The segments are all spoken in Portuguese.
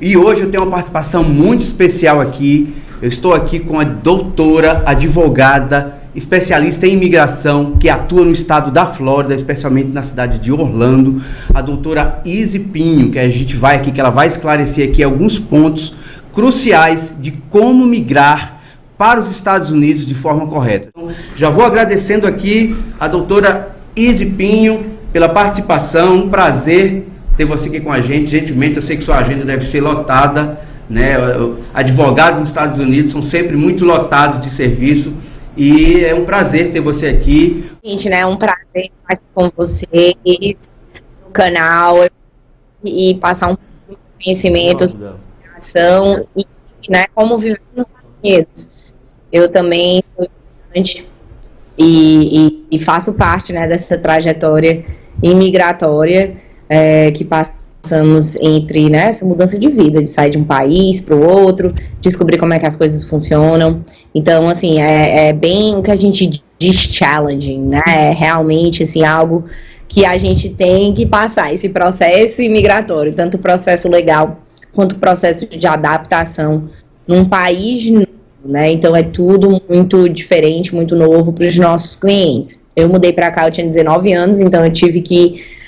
E hoje eu tenho uma participação muito especial aqui. Eu estou aqui com a doutora, advogada, especialista em imigração, que atua no estado da Flórida, especialmente na cidade de Orlando, a doutora Izzy Pinho, que a gente vai aqui, que ela vai esclarecer aqui alguns pontos cruciais de como migrar para os Estados Unidos de forma correta. Então, já vou agradecendo aqui a doutora Izzy Pinho pela participação, um prazer ter você aqui com a gente. Gentilmente, eu sei que sua agenda deve ser lotada, né? Advogados nos Estados Unidos são sempre muito lotados de serviço e é um prazer ter você aqui. Gente, né? É um prazer estar aqui com você no canal e passar um pouco de conhecimento sobre imigração e, né, como viver nos Estados Unidos. Eu também sou estudante e faço parte, né, dessa trajetória imigratória que passamos entre, né, essa mudança de vida, de sair de um país para o outro, descobrir como é que as coisas funcionam. Então, assim, é bem o que a gente diz challenging, né? É realmente, assim, algo que a gente tem que passar, esse processo imigratório, tanto o processo legal quanto o processo de adaptação num país novo, né? Então, é tudo muito diferente, muito novo para os nossos clientes. Eu mudei para cá, eu tinha 19 anos, então eu tive que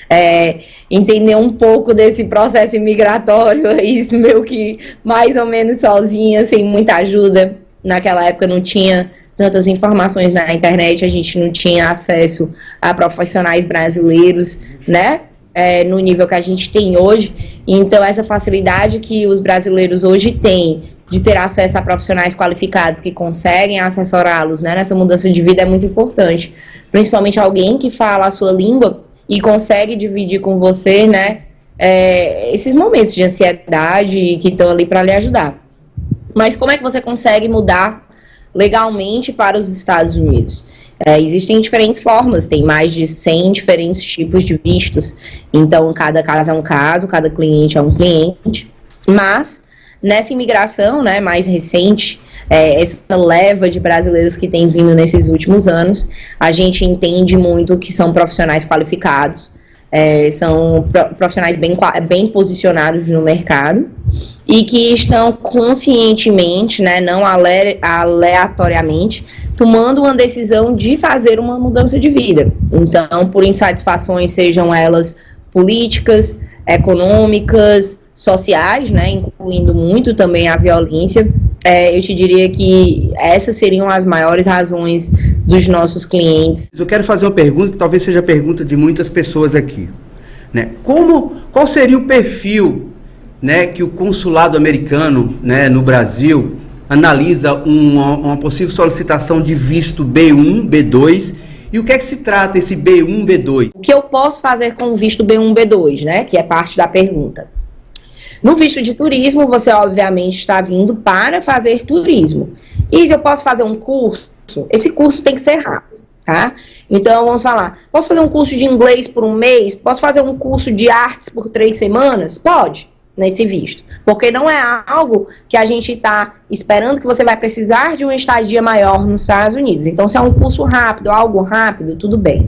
entender um pouco desse processo imigratório, isso meio que mais ou menos sozinha, sem muita ajuda. Naquela época não tinha tantas informações na internet, a gente não tinha acesso a profissionais brasileiros, né? No nível que a gente tem hoje. Então, essa facilidade que os brasileiros hoje têm de ter acesso a profissionais qualificados que conseguem assessorá-los, né, nessa mudança de vida é muito importante. Principalmente alguém que fala a sua língua e consegue dividir com você, né, esses momentos de ansiedade que estão ali para lhe ajudar. Mas como é que você consegue mudar legalmente para os Estados Unidos? Existem diferentes formas, tem mais de 100 diferentes tipos de vistos, então cada caso é um caso, cada cliente é um cliente, mas nessa imigração, né, mais recente, essa leva de brasileiros que tem vindo nesses últimos anos, a gente entende muito que são profissionais qualificados, são profissionais bem posicionados no mercado e que estão conscientemente, né, não aleatoriamente, tomando uma decisão de fazer uma mudança de vida. Então, por insatisfações, sejam elas políticas, econômicas, sociais, né, incluindo muito também a violência, eu te diria que essas seriam as maiores razões dos nossos clientes. Eu quero fazer uma pergunta que talvez seja a pergunta de muitas pessoas aqui, né? Qual seria o perfil, né, que o consulado americano, né, no Brasil analisa uma possível solicitação de visto B1, B2, e o que é que se trata esse B1, B2? O que eu posso fazer com o visto B1, B2, né, que é parte da pergunta? No visto de turismo, você obviamente está vindo para fazer turismo. E se eu posso fazer um curso, esse curso tem que ser rápido, tá? Então, vamos falar, posso fazer um curso de inglês por um mês? Posso fazer um curso de artes por 3 semanas? Pode, nesse visto. Porque não é algo que a gente está esperando que você vai precisar de uma estadia maior nos Estados Unidos. Então, se é um curso rápido, algo rápido, tudo bem.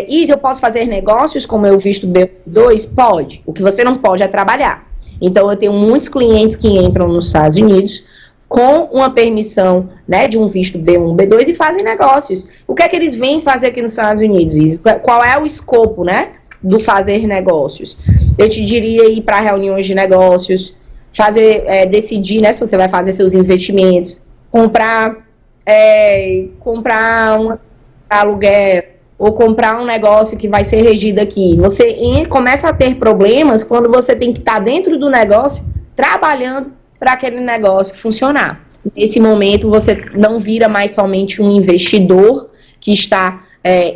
E se eu posso fazer negócios com o meu visto B2? Pode. O que você não pode é trabalhar. Então, eu tenho muitos clientes que entram nos Estados Unidos com uma permissão, né, de um visto B1, B2 e fazem negócios. O que é que eles vêm fazer aqui nos Estados Unidos? Qual é o escopo, né, do fazer negócios? Eu te diria ir para reuniões de negócios, decidir, né, se você vai fazer seus investimentos, comprar um aluguel, ou comprar um negócio que vai ser regido aqui. Você começa a ter problemas quando você tem que estar dentro do negócio, trabalhando para aquele negócio funcionar. Nesse momento, você não vira mais somente um investidor que está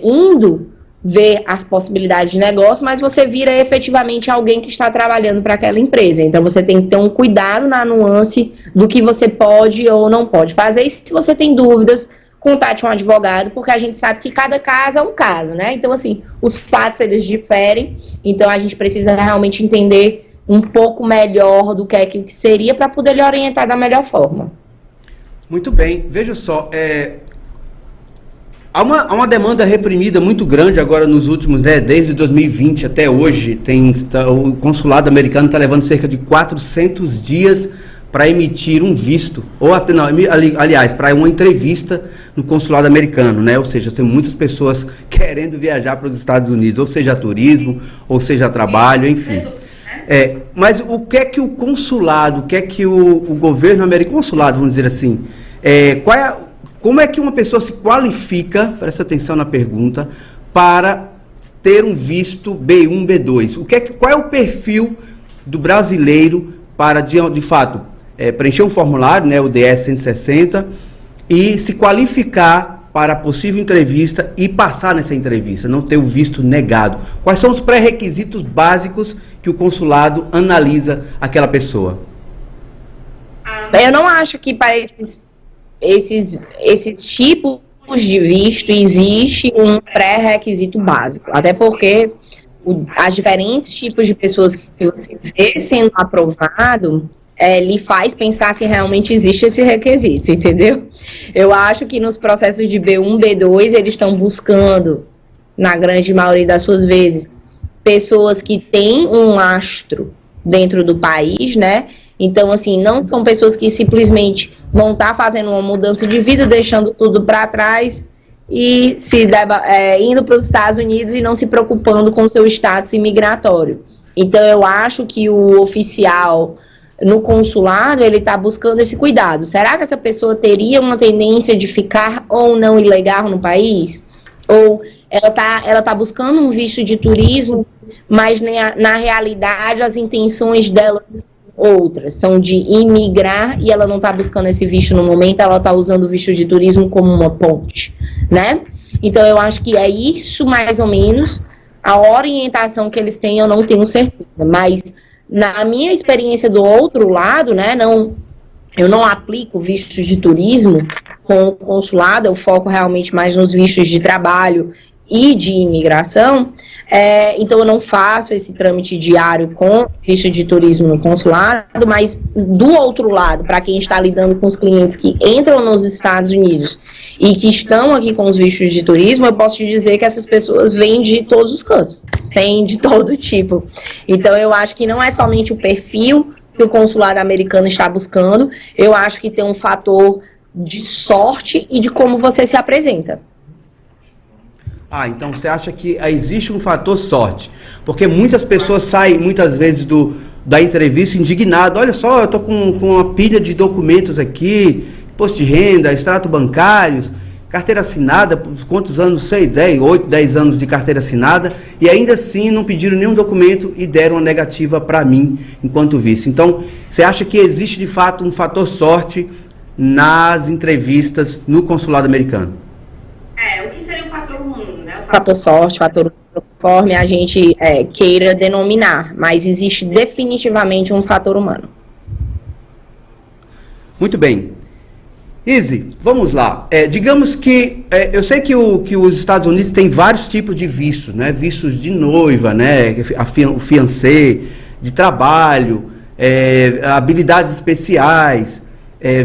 indo ver as possibilidades de negócio, mas você vira efetivamente alguém que está trabalhando para aquela empresa. Então, você tem que ter um cuidado na nuance do que você pode ou não pode fazer. E se você tem dúvidas, contate um advogado, porque a gente sabe que cada caso é um caso, né? Então, assim, os fatos, eles diferem, então a gente precisa realmente entender um pouco melhor do que é que seria para poder lhe orientar da melhor forma. Muito bem. Veja só, Há uma demanda reprimida muito grande agora nos últimos, né, desde 2020 até hoje. O consulado americano está levando cerca de 400 dias para emitir um visto, ou até, não, aliás, para uma entrevista no consulado americano, né? Ou seja, tem muitas pessoas querendo viajar para os Estados Unidos, ou seja, a turismo, ou seja, a trabalho, enfim. Mas o que é que o consulado, o que é que o governo americano, consulado, vamos dizer assim, como é que uma pessoa se qualifica, presta atenção na pergunta, para ter um visto B1, B2? Qual é o perfil do brasileiro para, de fato, preencher um formulário, né, o DS 160, e se qualificar para a possível entrevista e passar nessa entrevista, não ter o visto negado? Quais são os pré-requisitos básicos que o consulado analisa aquela pessoa? Eu não acho que para esses tipos de visto existe um pré-requisito básico, até porque as diferentes tipos de pessoas que você vê sendo aprovado lhe faz pensar se realmente existe esse requisito, entendeu? Eu acho que nos processos de B1, B2, eles estão buscando, na grande maioria das suas vezes, pessoas que têm um lastro dentro do país, né? Então, assim, não são pessoas que simplesmente vão estar fazendo uma mudança de vida, deixando tudo para trás e indo para os Estados Unidos e não se preocupando com o seu status imigratório. Então, eu acho que o oficial no consulado, ele está buscando esse cuidado. Será que essa pessoa teria uma tendência de ficar ou não ilegal no país? Ou ela tá buscando um visto de turismo, mas na realidade as intenções delas outras, são de imigrar e ela não está buscando esse visto no momento, ela está usando o visto de turismo como uma ponte, né? Então eu acho que é isso mais ou menos, a orientação que eles têm eu não tenho certeza, mas na minha experiência do outro lado, né, eu não aplico vistos de turismo com o consulado, eu foco realmente mais nos vistos de trabalho e de imigração, então eu não faço esse trâmite diário com visto de turismo no consulado, mas do outro lado, para quem está lidando com os clientes que entram nos Estados Unidos e que estão aqui com os vistos de turismo, eu posso te dizer que essas pessoas vêm de todos os cantos, tem de todo tipo. Então eu acho que não é somente o perfil que o consulado americano está buscando, eu acho que tem um fator de sorte e de como você se apresenta. Então você acha que existe um fator sorte? Porque muitas pessoas saem, muitas vezes, da entrevista indignado. Olha só, eu estou com uma pilha de documentos aqui, imposto de renda, extrato bancários, carteira assinada, por quantos anos, sei, 8, 10 anos de carteira assinada, e ainda assim não pediram nenhum documento e deram uma negativa para mim enquanto vice. Então, você acha que existe, de fato, um fator sorte nas entrevistas no consulado americano? O que seria o fator humano, né? O fator sorte, fator conforme a gente queira denominar, mas existe definitivamente um fator humano. Muito bem. Izzy, vamos lá. Digamos que, eu sei que os Estados Unidos têm vários tipos de vistos, né? Vistos de noiva, né? O fiancé, de trabalho, habilidades especiais,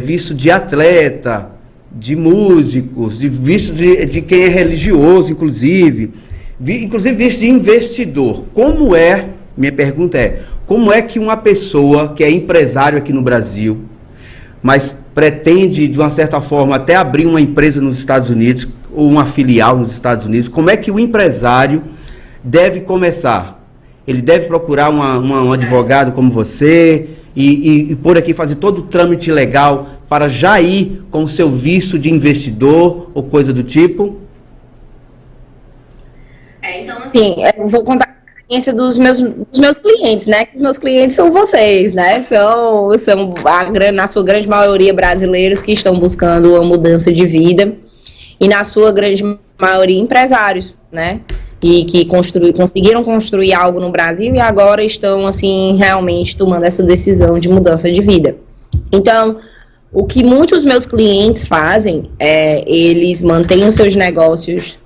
visto de atleta, de músicos, de vistos de quem é religioso, inclusive visto de investidor. Minha pergunta como é que uma pessoa que é empresário aqui no Brasil, mas pretende, de uma certa forma, até abrir uma empresa nos Estados Unidos, ou uma filial nos Estados Unidos, como é que o empresário deve começar? Ele deve procurar um advogado como você e por aqui fazer todo o trâmite legal para já ir com o seu visto de investidor ou coisa do tipo? Então, assim, eu vou contar a experiência dos meus clientes, né? Que os meus clientes são vocês, né? São na sua grande maioria brasileiros que estão buscando uma mudança de vida e na sua grande maioria empresários, né? E que conseguiram construir algo no Brasil e agora estão, assim, realmente tomando essa decisão de mudança de vida. Então, o que muitos meus clientes fazem eles mantêm os seus negócios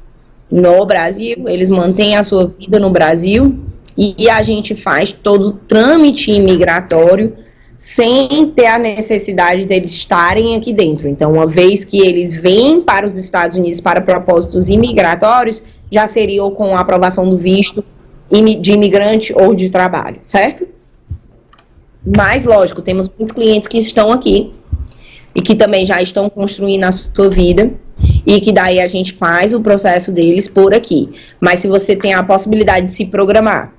no Brasil, eles mantêm a sua vida no Brasil e a gente faz todo o trâmite imigratório sem ter a necessidade deles estarem aqui dentro. Então, uma vez que eles vêm para os Estados Unidos para propósitos imigratórios, já seria ou com a aprovação do visto de imigrante ou de trabalho, certo? Mas, lógico, temos muitos clientes que estão aqui e que também já estão construindo a sua vida e que daí a gente faz o processo deles por aqui. Mas se você tem a possibilidade de se programar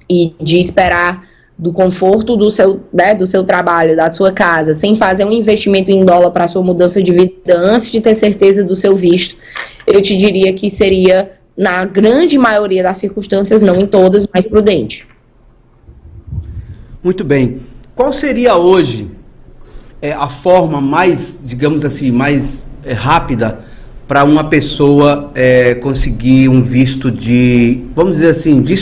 e de esperar do conforto do seu, né, do seu trabalho, da sua casa, sem fazer um investimento em dólar para a sua mudança de vida antes de ter certeza do seu visto, eu te diria que seria, na grande maioria das circunstâncias, não em todas, mais prudente. Muito bem. Qual seria hoje a forma mais, digamos assim, mais rápida para uma pessoa conseguir um visto de, vamos dizer assim, de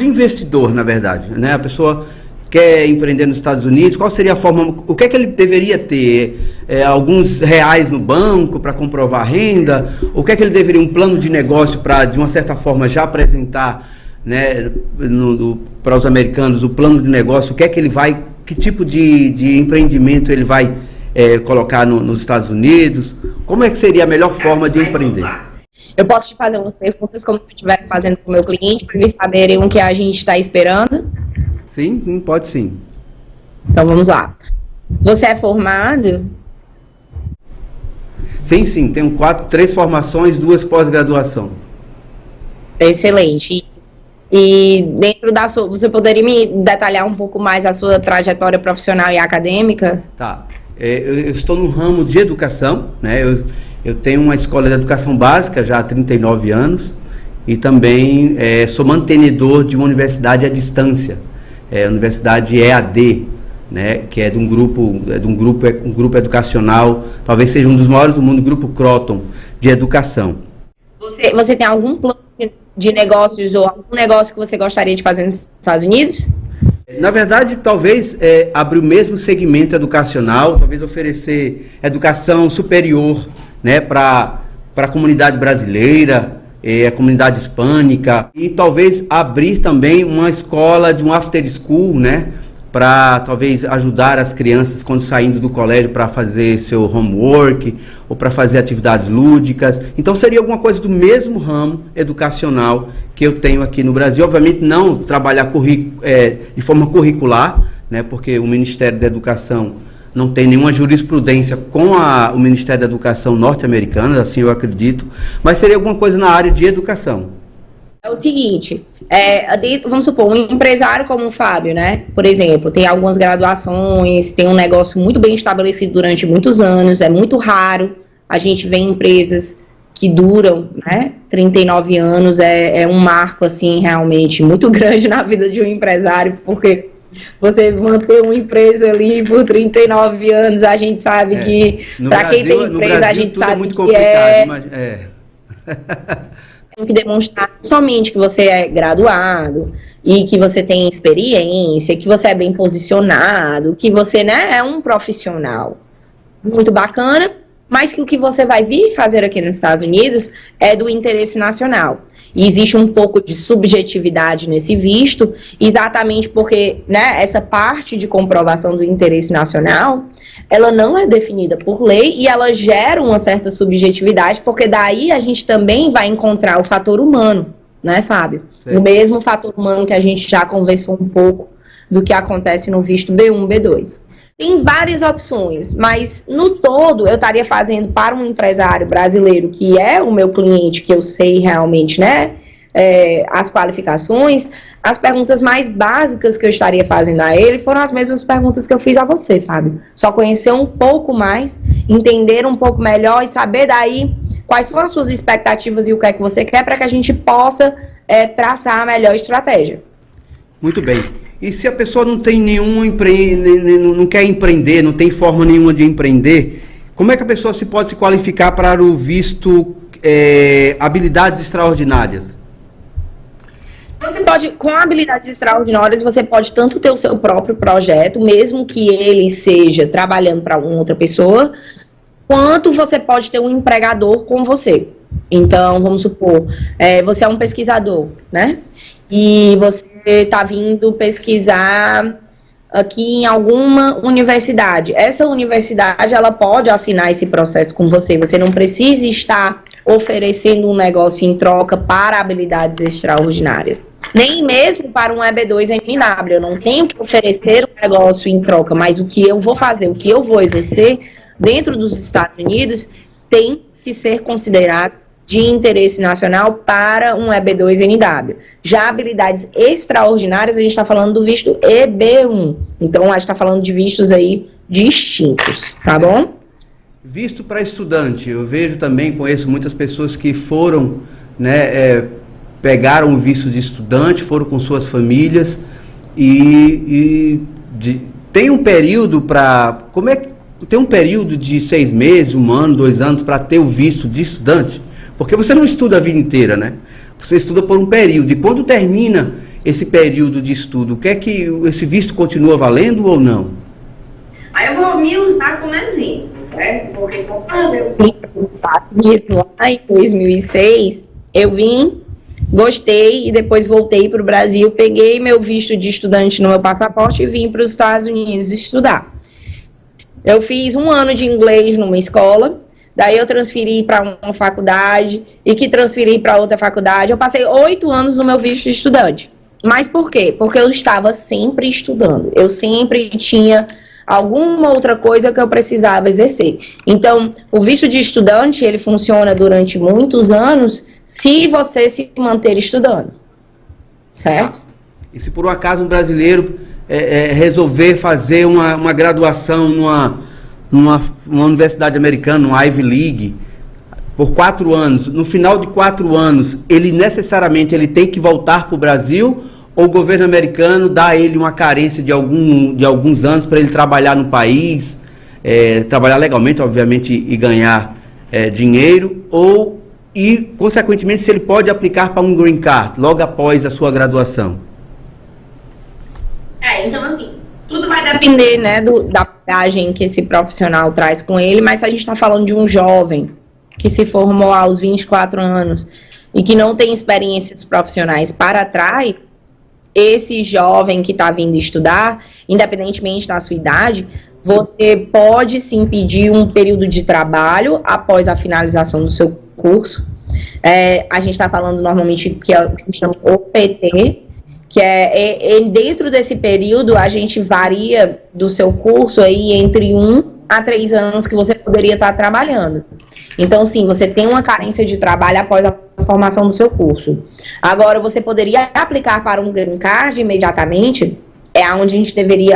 investidor, na verdade, né? A pessoa quer empreender nos Estados Unidos, qual seria a forma, o que é que ele deveria ter? Alguns reais no banco para comprovar a renda? O que é que ele deveria, um plano de negócio para, de uma certa forma, já apresentar, né, para os americanos, o plano de negócio, o que é que ele vai, que tipo de empreendimento ele vai colocar nos Estados Unidos? Como é que seria a melhor forma de empreender? Eu posso te fazer umas perguntas como se eu estivesse fazendo com o meu cliente, para eles saberem o que a gente está esperando? Sim, pode sim. Então vamos lá. Você é formado? Sim, tenho 3 formações, 2 pós-graduação. Excelente. E dentro da sua, você poderia me detalhar um pouco mais a sua trajetória profissional e acadêmica? Tá. Eu estou no ramo de educação, né? Eu tenho uma escola de educação básica já há 39 anos e também sou mantenedor de uma universidade à distância, a Universidade EAD, né? Que é de um grupo educacional, talvez seja um dos maiores do mundo, o Grupo Croton, de educação. Você tem algum plano de negócios ou algum negócio que você gostaria de fazer nos Estados Unidos? Na verdade, talvez abrir o mesmo segmento educacional, talvez oferecer educação superior, né, para a comunidade brasileira, a comunidade hispânica, e talvez abrir também uma escola de um after school, né, para talvez ajudar as crianças quando saindo do colégio para fazer seu homework ou para fazer atividades lúdicas. Então seria alguma coisa do mesmo ramo educacional que eu tenho aqui no Brasil. Obviamente não trabalhar de forma curricular, né, porque o Ministério da Educação não tem nenhuma jurisprudência com o Ministério da Educação norte-americana, assim eu acredito, mas seria alguma coisa na área de educação. É o seguinte, vamos supor, um empresário como o Fábio, né, por exemplo, tem algumas graduações, tem um negócio muito bem estabelecido durante muitos anos, é muito raro a gente ver empresas que duram, né, 39 anos, é um marco, assim, realmente muito grande na vida de um empresário, porque você manter uma empresa ali por 39 anos, a gente sabe que, para quem tem empresa, a gente sabe muito que complicado, mas tem que demonstrar somente que você é graduado e que você tem experiência, que você é bem posicionado, que você, né, é um profissional muito bacana, mas que o que você vai vir fazer aqui nos Estados Unidos é do interesse nacional. E existe um pouco de subjetividade nesse visto, exatamente porque, né, essa parte de comprovação do interesse nacional, ela não é definida por lei e ela gera uma certa subjetividade, porque daí a gente também vai encontrar o fator humano, né, Fábio? Sim. O mesmo fator humano que a gente já conversou um pouco do que acontece no visto B1, B2. Tem várias opções, mas no todo eu estaria fazendo para um empresário brasileiro que é o meu cliente, que eu sei realmente, né, as qualificações, as perguntas mais básicas que eu estaria fazendo a ele foram as mesmas perguntas que eu fiz a você, Fábio. Só conhecer um pouco mais, entender um pouco melhor e saber daí quais são as suas expectativas e o que é que você quer para que a gente possa traçar a melhor estratégia. Muito bem. E se a pessoa não tem não quer empreender, não tem forma nenhuma de empreender, como é que a pessoa pode se qualificar para o visto habilidades extraordinárias? Você pode, com habilidades extraordinárias, você pode tanto ter o seu próprio projeto, mesmo que ele seja trabalhando para outra pessoa, quanto você pode ter um empregador com você. Então, vamos supor, você é um pesquisador, né? E você está vindo pesquisar aqui em alguma universidade. Essa universidade, ela pode assinar esse processo com você. Você não precisa estar oferecendo um negócio em troca para habilidades extraordinárias. Nem mesmo para um EB2NW. Eu não tenho que oferecer um negócio em troca, mas o que eu vou fazer, o que eu vou exercer dentro dos Estados Unidos tem que ser considerado de interesse nacional para um EB2NW. Já habilidades extraordinárias, a gente está falando do visto EB1. Então, a gente está falando de vistos aí distintos, tá bom? Visto para estudante, eu vejo também, conheço muitas pessoas que foram, pegaram o visto de estudante, foram com suas famílias tem um período para... Tem um período de 6 meses, 1 ano, 2 anos para ter o visto de estudante? Porque você não estuda a vida inteira, né? Você estuda por um período. E quando termina esse período de estudo, esse visto continua valendo ou não? Aí eu vou me usar como exemplo, certo? Porque quando eu vim para os Estados Unidos lá em 2006, eu vim, gostei e depois voltei para o Brasil, peguei meu visto de estudante no meu passaporte e vim para os Estados Unidos estudar. Eu fiz 1 ano de inglês numa escola, daí eu transferi para uma faculdade e que transferi para outra faculdade. Eu passei 8 anos no meu visto de estudante. Mas por quê? Porque eu estava sempre estudando. Eu sempre tinha alguma outra coisa que eu precisava exercer. Então, o visto de estudante, ele funciona durante muitos anos se você se manter estudando. Certo? E se por um acaso um brasileiro resolver fazer uma graduação numa universidade americana, no Ivy League, por 4 anos, no final de 4 anos, ele necessariamente tem que voltar para o Brasil, ou o governo americano dá a ele uma carência de alguns anos para ele trabalhar no país, trabalhar legalmente, obviamente, e ganhar dinheiro, e, consequentemente, se ele pode aplicar para um green card logo após a sua graduação? Então, assim, tudo vai depender, né, da bagagem que esse profissional traz com ele, mas se a gente está falando de um jovem que se formou aos 24 anos e que não tem experiências profissionais para trás, esse jovem que está vindo estudar, independentemente da sua idade, você pode sim pedir um período de trabalho após a finalização do seu curso. A gente está falando normalmente que se chama OPT, que dentro desse período a gente varia do seu curso aí entre 1 a 3 anos que você poderia estar trabalhando. Então, sim, você tem uma carência de trabalho após a formação do seu curso. Agora, você poderia aplicar para um green card imediatamente, onde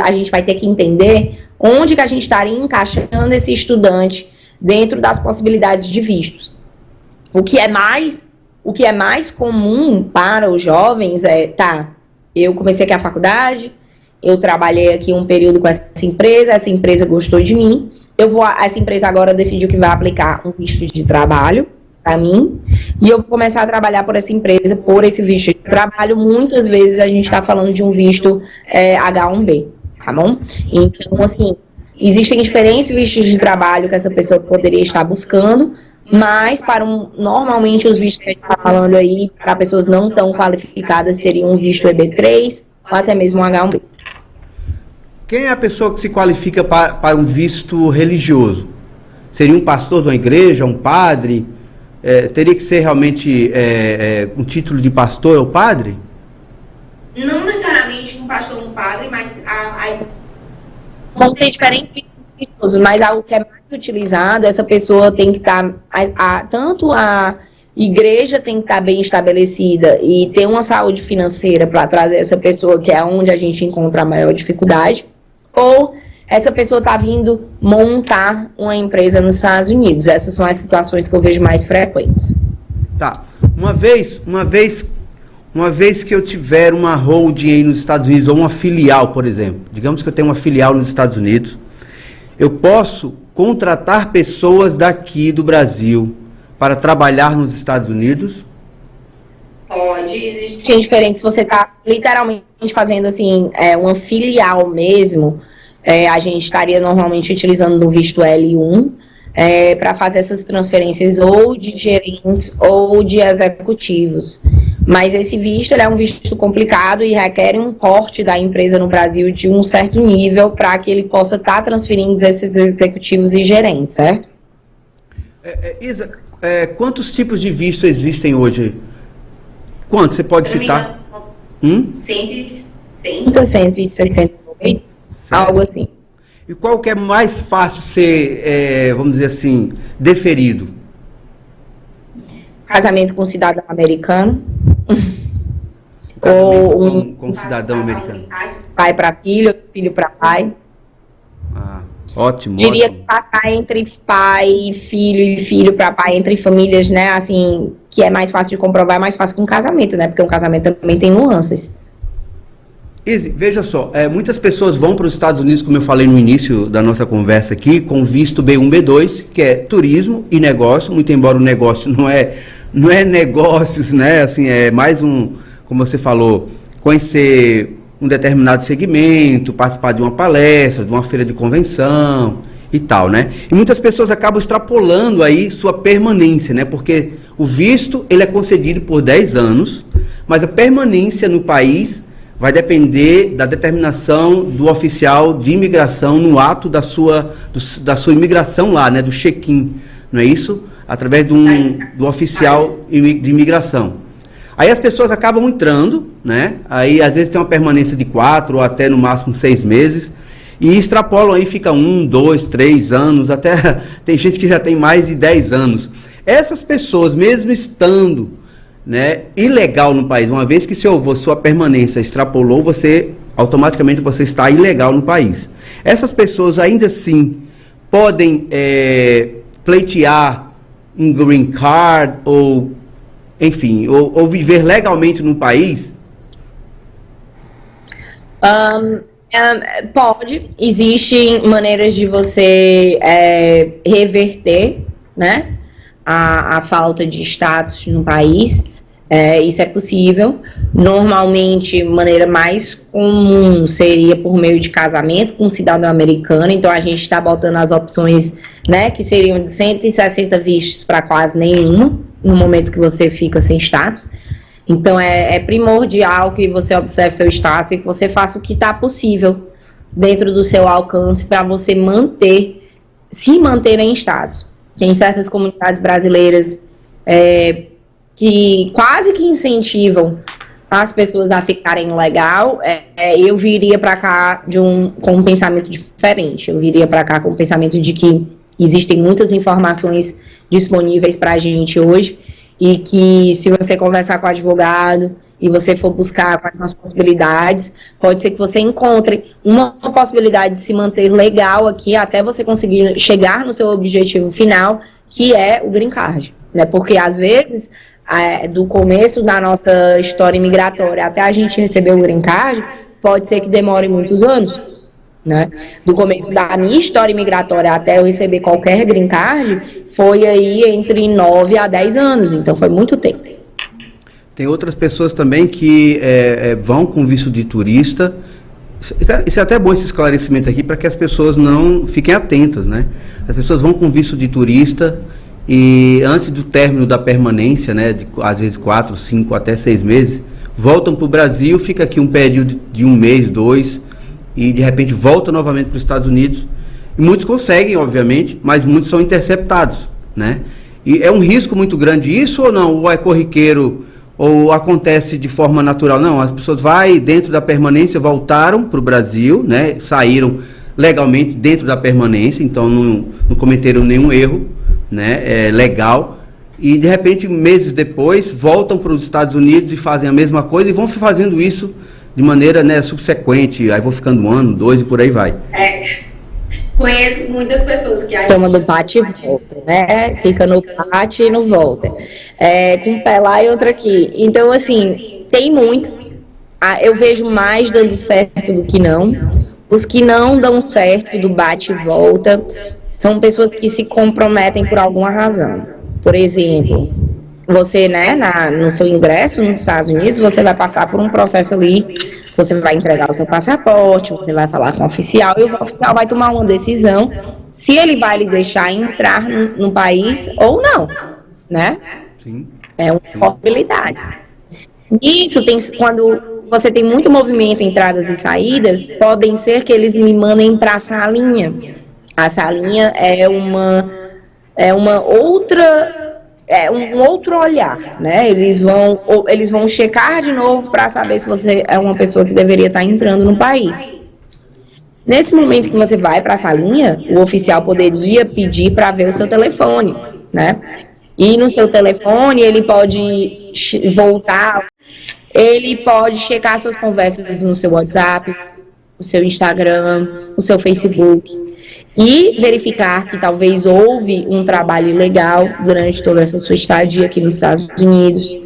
a gente vai ter que entender onde que a gente estaria encaixando esse estudante dentro das possibilidades de vistos. O que é mais comum para os jovens eu comecei aqui a faculdade, eu trabalhei aqui um período com essa empresa gostou de mim, essa empresa agora decidiu que vai aplicar um visto de trabalho para mim, e eu vou começar a trabalhar por essa empresa, por esse visto de trabalho. Muitas vezes a gente está falando de um visto H1B, tá bom? Então, assim, existem diferentes vistos de trabalho que essa pessoa poderia estar buscando, mas normalmente os vistos que a gente está falando aí, para pessoas não tão qualificadas, seriam um visto EB3 ou até mesmo um H1B. Quem é a pessoa que se qualifica para um visto religioso? Seria um pastor de uma igreja, um padre? Teria que ser realmente um título de pastor ou padre? Não necessariamente um pastor ou um padre, mas vão ter diferentes vistos religiosos, mas algo que é mais utilizado, essa pessoa tem que estar, tanto a igreja tem que estar bem estabelecida e ter uma saúde financeira para trazer essa pessoa, que é onde a gente encontra a maior dificuldade, ou essa pessoa está vindo montar uma empresa nos Estados Unidos. Essas são as situações que eu vejo mais frequentes. Tá. Uma vez que eu tiver uma holding aí nos Estados Unidos, ou uma filial, por exemplo, digamos que eu tenho uma filial nos Estados Unidos, eu posso contratar pessoas daqui do Brasil para trabalhar nos Estados Unidos? Pode, existem diferentes. Se você está literalmente fazendo assim, uma filial mesmo, a gente estaria normalmente utilizando o visto L1 para fazer essas transferências ou de gerentes ou de executivos. Mas esse visto, ele é um visto complicado e requer um porte da empresa no Brasil de um certo nível para que ele possa estar transferindo esses executivos e gerentes, certo? Isa, quantos tipos de visto existem hoje? Quantos? Você pode citar? 168, algo assim. E qual que é mais fácil ser, vamos dizer assim, deferido? Casamento com cidadão americano. Casamento com cidadão americano. Pai para filho, filho para pai. Ótimo. Diria que passar entre pai e filho para pai, entre famílias, né, assim, que é mais fácil de comprovar, é mais fácil que um casamento, né, porque um casamento também tem nuances. Izzy, veja só, muitas pessoas vão para os Estados Unidos, como eu falei no início da nossa conversa aqui, com visto B1, B2, que é turismo e negócio, muito embora o negócio não é negócios, né, assim, é mais como você falou, conhecer um determinado segmento, participar de uma palestra, de uma feira de convenção e tal, né? E muitas pessoas acabam extrapolando aí sua permanência, né? Porque o visto, ele é concedido por 10 anos, mas a permanência no país vai depender da determinação do oficial de imigração no ato da sua imigração lá, né? Do check-in, não é isso? Através do oficial de imigração. Aí as pessoas acabam entrando, né? Aí às vezes tem uma permanência de 4 ou até no máximo 6 meses e extrapolam aí, fica 1, 2, 3 anos, até tem gente que já tem mais de 10 anos. Essas pessoas, mesmo estando, né, ilegal no país, uma vez que sua permanência extrapolou, automaticamente você está ilegal no país. Essas pessoas ainda assim podem pleitear um green card ou enfim, ou viver legalmente no país? Pode. Existem maneiras de você reverter, né, a falta de status no país. Isso é possível. Normalmente, maneira mais comum seria por meio de casamento com um cidadão americano. Então, a gente está botando as opções, né, que seriam de 160 vistos para quase nenhuma, no momento que você fica sem status. Então, é primordial que você observe seu status e que você faça o que está possível dentro do seu alcance para você se manter em status. Tem certas comunidades brasileiras que quase que incentivam as pessoas a ficarem legal. Eu viria para cá com um pensamento diferente. Eu viria para cá com o pensamento de que existem muitas informações disponíveis para a gente hoje e que se você conversar com o advogado e você for buscar quais são as possibilidades, pode ser que você encontre uma possibilidade de se manter legal aqui até você conseguir chegar no seu objetivo final, que é o green card, né? Porque às vezes do começo da nossa história migratória até a gente receber o green card, pode ser que demore muitos anos, né? Do começo da minha história migratória até eu receber qualquer green card, foi aí entre 9 a 10 anos, então foi muito tempo. Tem outras pessoas também que vão com visto de turista. Isso é até bom, esse esclarecimento aqui, para que as pessoas não fiquem atentas, né? As pessoas vão com visto de turista e antes do término da permanência, né, às vezes 4, 5, até 6 meses, voltam para o Brasil, fica aqui um período de 1 mês, 2, e de repente voltam novamente para os Estados Unidos. E muitos conseguem, obviamente, mas muitos são interceptados, né? E é um risco muito grande isso ou não? Ou é corriqueiro, ou acontece de forma natural? Não, as pessoas dentro da permanência, voltaram para o Brasil, né? Saíram legalmente dentro da permanência, então não cometeram nenhum erro, né, legal, e de repente meses depois voltam para os Estados Unidos e fazem a mesma coisa e vão fazendo isso de maneira, né, subsequente, aí vão ficando 1 ano, 2 e por aí vai. Conheço muitas pessoas que toma do bate e volta, né, fica no bate e não volta, com um pé lá e outro aqui. Então, assim, tem muito, eu vejo mais dando certo do que não. Os que não dão certo do bate e volta são pessoas que se comprometem por alguma razão. Por exemplo, você, né, no seu ingresso nos Estados Unidos, você vai passar por um processo ali, você vai entregar o seu passaporte, você vai falar com o oficial, e o oficial vai tomar uma decisão se ele vai lhe deixar entrar no país ou não, né? Sim. É uma possibilidade. Isso tem, quando você tem muito movimento, entradas e saídas, podem ser que eles me mandem para a salinha. A salinha é uma outra, um outro olhar, né? Eles vão checar de novo para saber se você é uma pessoa que deveria estar entrando no país. Nesse momento que você vai para a salinha, o oficial poderia pedir para ver o seu telefone, né? E no seu telefone ele pode voltar. Ele pode checar suas conversas no seu WhatsApp, no seu Instagram, no seu Facebook e verificar que talvez houve um trabalho ilegal durante toda essa sua estadia aqui nos Estados Unidos,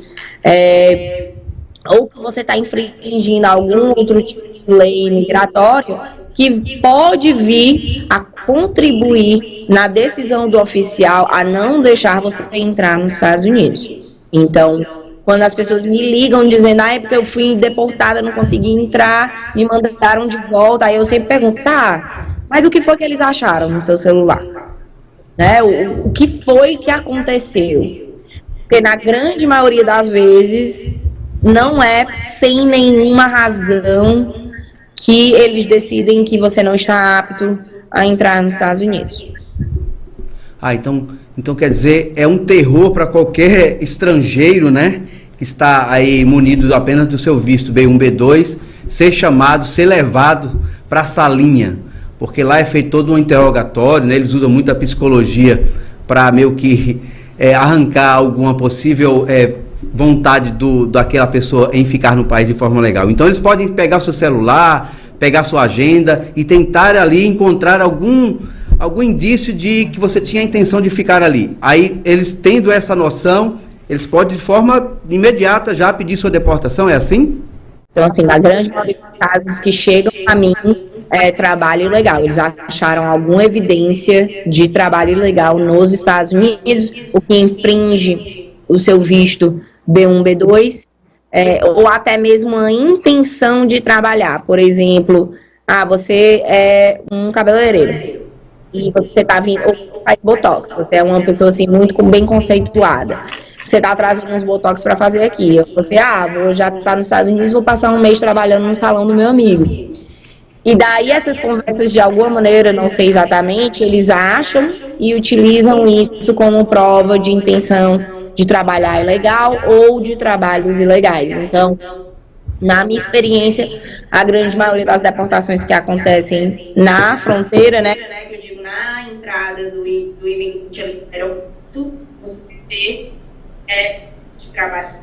ou que você está infringindo algum outro tipo de lei migratória que pode vir a contribuir na decisão do oficial a não deixar você entrar nos Estados Unidos. Então, quando as pessoas me ligam dizendo, é porque eu fui deportada, não consegui entrar, me mandaram de volta, aí eu sempre pergunto, tá, mas o que foi que eles acharam no seu celular? Né? O que foi que aconteceu? Porque na grande maioria das vezes, não é sem nenhuma razão que eles decidem que você não está apto a entrar nos Estados Unidos. Então quer dizer, é um terror para qualquer estrangeiro, né, que está aí munido apenas do seu visto B1, B2, ser chamado, ser levado para a salinha, porque lá é feito todo um interrogatório, né, eles usam muito a psicologia para meio que arrancar alguma possível vontade daquela pessoa em ficar no país de forma legal. Então eles podem pegar o seu celular, pegar sua agenda e tentar ali encontrar algum indício de que você tinha a intenção de ficar ali. Aí, eles tendo essa noção, eles podem de forma imediata já pedir sua deportação, é assim? Então, assim, na grande maioria dos casos que chegam a mim, é trabalho ilegal. Eles acharam alguma evidência de trabalho ilegal nos Estados Unidos, o que infringe o seu visto B1, B2, ou até mesmo a intenção de trabalhar. Por exemplo, você é um cabeleireiro e você tá vindo, ou você faz botox, você é uma pessoa assim muito bem conceituada. Você está trazendo uns botox para fazer aqui. Você, vou já estar nos Estados Unidos, vou passar um mês trabalhando no salão do meu amigo. E daí essas conversas, de alguma maneira, não sei exatamente, eles acham e utilizam isso como prova de intenção de trabalhar ilegal ou de trabalhos ilegais. Então, na minha experiência, a grande maioria das deportações que acontecem na fronteira, né, que eu digo na entrada do imigrante ali no aeroporto, você vê de trabalho.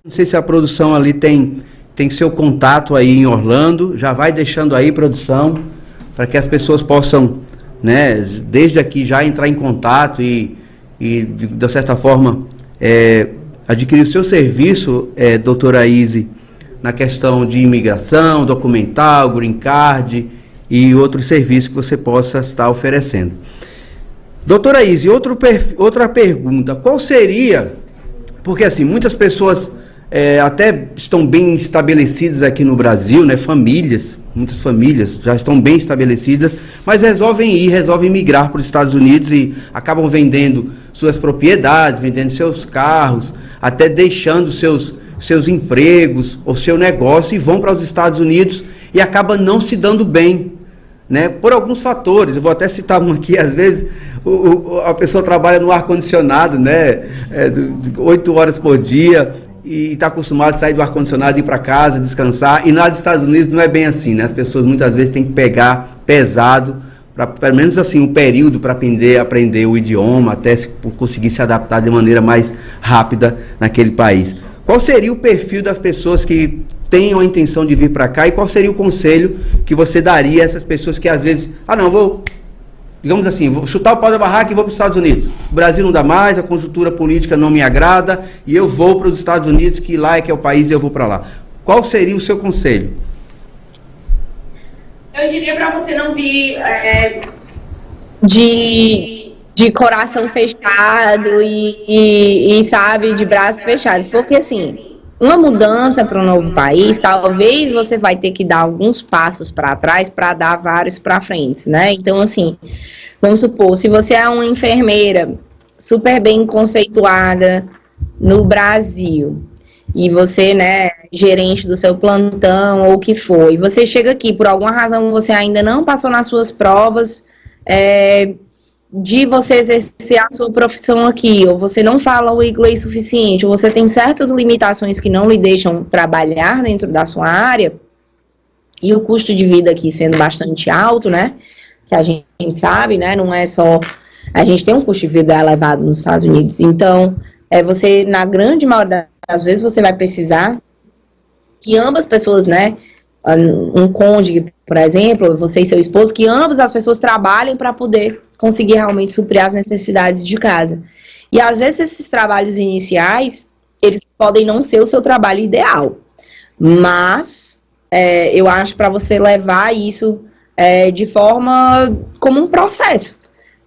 Não sei se a produção ali tem seu contato aí em Orlando, já vai deixando aí, produção, para que as pessoas possam, né, desde aqui já entrar em contato e de certa forma, adquirir o seu serviço, doutora Izzy, na questão de imigração, documental, green card e outros serviços que você possa estar oferecendo. Doutora Izzy, outra pergunta, qual seria, porque assim, muitas pessoas até estão bem estabelecidas aqui no Brasil, né, muitas famílias já estão bem estabelecidas, mas resolvem migrar para os Estados Unidos e acabam vendendo suas propriedades, vendendo seus carros, até deixando seus empregos ou seu negócio e vão para os Estados Unidos e acabam não se dando bem, né, por alguns fatores. Eu vou até citar um aqui, às vezes a pessoa trabalha no ar-condicionado, né, 8 horas por dia, e está acostumado a sair do ar-condicionado, ir para casa, descansar, e lá nos Estados Unidos não é bem assim, né? As pessoas muitas vezes têm que pegar pesado, pelo menos assim, um período para aprender o idioma, até conseguir se adaptar de maneira mais rápida naquele país. Qual seria o perfil das pessoas que tenham a intenção de vir para cá e qual seria o conselho que você daria a essas pessoas que às vezes, digamos assim, vou chutar o pau da barraca e vou para os Estados Unidos. O Brasil não dá mais, a conjuntura política não me agrada e eu vou para os Estados Unidos, que lá é o país e eu vou para lá. Qual seria o seu conselho? Eu diria para você não vir de coração fechado e sabe, de braços fechados, porque assim, uma mudança para um novo país, talvez você vai ter que dar alguns passos para trás para dar vários para frente, né? Então, assim, vamos supor, se você é uma enfermeira super bem conceituada no Brasil e você, né, gerente do seu plantão ou o que for, e você chega aqui, por alguma razão você ainda não passou nas suas provas, de você exercer a sua profissão aqui, ou você não fala o inglês suficiente, ou você tem certas limitações que não lhe deixam trabalhar dentro da sua área, e o custo de vida aqui sendo bastante alto, né, que a gente sabe, né, não é só... A gente tem um custo de vida elevado nos Estados Unidos, então, você, na grande maioria das vezes, você vai precisar que ambas pessoas, né, um cônjuge, por exemplo, você e seu esposo, que ambas as pessoas trabalhem para poder conseguir realmente suprir as necessidades de casa. E às vezes esses trabalhos iniciais, eles podem não ser o seu trabalho ideal, mas eu acho para você levar isso de forma como um processo.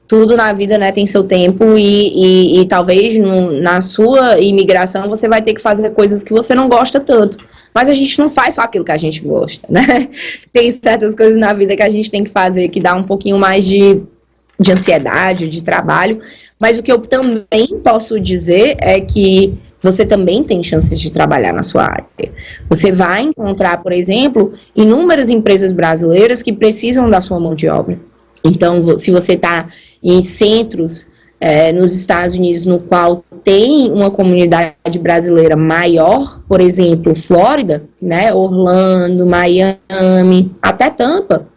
Tudo na vida, né, tem seu tempo e talvez na sua imigração você vai ter que fazer coisas que você não gosta tanto. Mas a gente não faz só aquilo que a gente gosta, né? Tem certas coisas na vida que a gente tem que fazer que dá um pouquinho mais de ansiedade, de trabalho. Mas o que eu também posso dizer é que você também tem chances de trabalhar na sua área. Você vai encontrar, por exemplo, inúmeras empresas brasileiras que precisam da sua mão de obra. Então, se você está em centros nos Estados Unidos, no qual tem uma comunidade brasileira maior, por exemplo, Flórida, né, Orlando, Miami, até Tampa,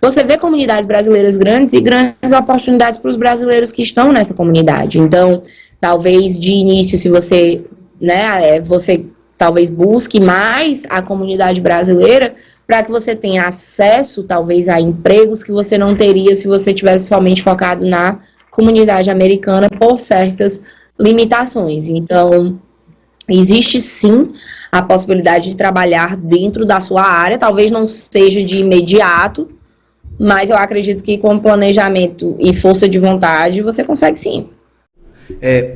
você vê comunidades brasileiras grandes e grandes oportunidades para os brasileiros que estão nessa comunidade. Então, talvez de início, se você, né, você talvez busque mais a comunidade brasileira para que você tenha acesso, talvez, a empregos que você não teria se você tivesse somente focado na comunidade americana por certas limitações. Então, existe sim a possibilidade de trabalhar dentro da sua área, talvez não seja de imediato, mas eu acredito que com planejamento e força de vontade você consegue sim.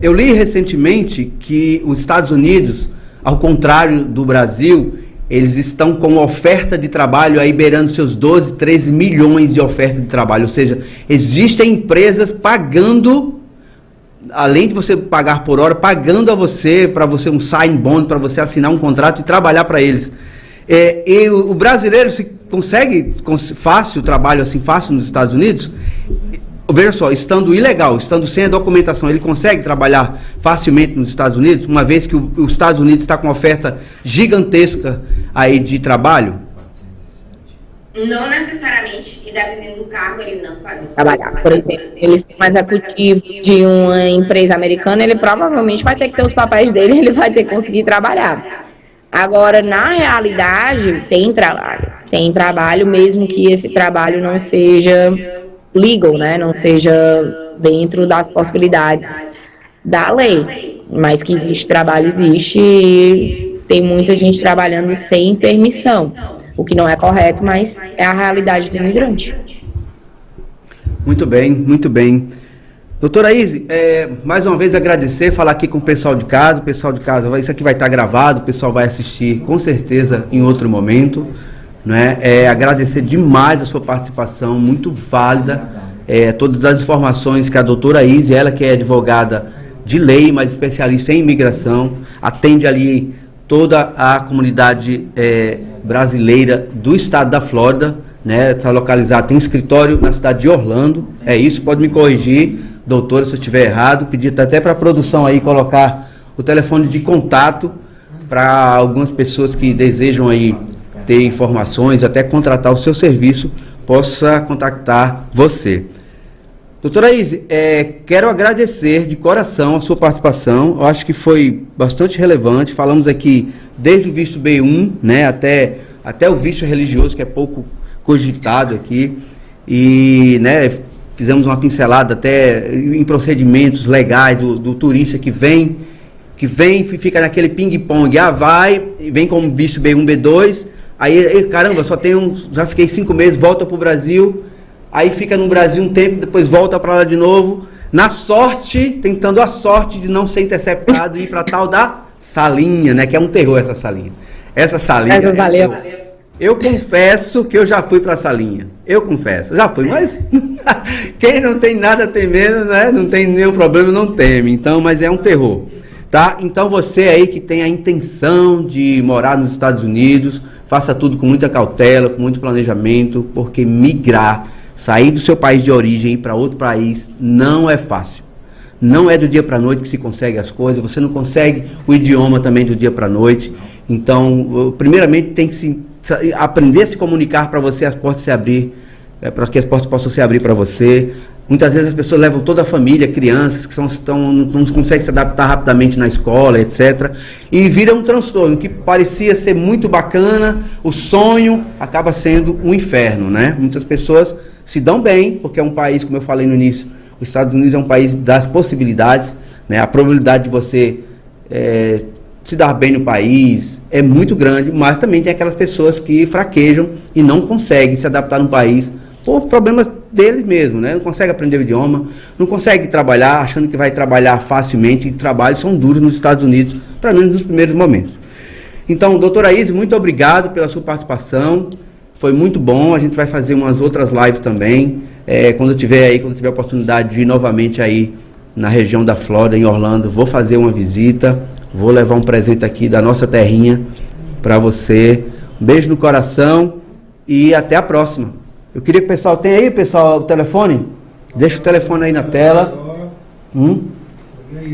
Eu li recentemente que os Estados Unidos, ao contrário do Brasil, eles estão com oferta de trabalho aí beirando seus 12, 13 milhões de oferta de trabalho. Ou seja, existem empresas pagando, além de você pagar por hora, pagando a você, para você um sign-bond, para você assinar um contrato e trabalhar para eles. E o brasileiro se consegue fácil trabalho assim, fácil nos Estados Unidos. Veja só, estando ilegal, estando sem a documentação, ele consegue trabalhar facilmente nos Estados Unidos, uma vez que os Estados Unidos está com uma oferta gigantesca aí de trabalho? Não necessariamente, e dependendo do cargo, ele não pode trabalhar. Por exemplo, ele ser um executivo de uma empresa americana, ele provavelmente vai ter que ter os papéis dele, ele vai ter que conseguir trabalhar. Agora, na realidade, tem trabalho, mesmo que esse trabalho não seja legal, né, não seja dentro das possibilidades da lei, mas que existe trabalho, existe, e tem muita gente trabalhando sem permissão, o que não é correto, mas é a realidade do imigrante. Muito bem, muito bem. Doutora Izzy, mais uma vez agradecer, falar aqui com o pessoal de casa, isso aqui vai estar gravado, o pessoal vai assistir com certeza em outro momento, né? Agradecer demais a sua participação, muito válida, todas as informações que a doutora Izzy, ela que é advogada de lei, mas especialista em imigração, atende ali toda a comunidade brasileira do estado da Flórida, né? Está localizado, tem escritório na cidade de Orlando, isso, pode me corrigir, doutora, se eu estiver errado, pedir até para a produção aí colocar o telefone de contato para algumas pessoas que desejam aí ter informações, até contratar o seu serviço, possa contactar você. Doutora Izzy, quero agradecer de coração a sua participação, eu acho que foi bastante relevante, falamos aqui desde o visto B1, né, até o visto religioso, que é pouco cogitado aqui, e, né, fizemos uma pincelada até em procedimentos legais do turista que vem e fica naquele ping-pong, vem com visto B1, B2, aí caramba, já fiquei 5 meses, volta para o Brasil, aí fica no Brasil um tempo, depois volta para lá de novo, tentando a sorte de não ser interceptado e ir para tal da salinha, né, que é um terror essa salinha. Essa salinha. Eu confesso que eu já fui para a salinha. Já fui, mas quem não tem nada temendo, né? Não tem nenhum problema, não teme. Então, mas é um terror. tá? Então você aí que tem a intenção de morar nos Estados Unidos, faça tudo com muita cautela, com muito planejamento, porque migrar, sair do seu país de origem e ir para outro país não é fácil. Não é do dia para a noite que se consegue as coisas, você não consegue o idioma também do dia para a noite. Então, primeiramente, tem que aprender a se comunicar para você as portas se abrir, para que as portas possam se abrir para você. Muitas vezes as pessoas levam toda a família, crianças que não conseguem se adaptar rapidamente na escola, etc. E vira um transtorno que parecia ser muito bacana, o sonho acaba sendo um inferno, né? Muitas pessoas se dão bem, porque é um país, como eu falei no início, os Estados Unidos é um país das possibilidades, né? A probabilidade de você se dar bem no país é muito grande, mas também tem aquelas pessoas que fraquejam e não conseguem se adaptar no país por problemas deles mesmo, né? Não consegue aprender o idioma, não consegue trabalhar, achando que vai trabalhar facilmente, e trabalhos são duros nos Estados Unidos, pelo menos nos primeiros momentos. Então, doutora Izzy, muito obrigado pela sua participação, foi muito bom, a gente vai fazer umas outras lives também, quando tiver a oportunidade de ir novamente aí na região da Flórida, em Orlando, vou fazer uma visita, vou levar um presente aqui da nossa terrinha para você. Um beijo no coração e até a próxima. Eu queria que o pessoal tenha aí, pessoal, o telefone. Deixa o telefone aí na tela.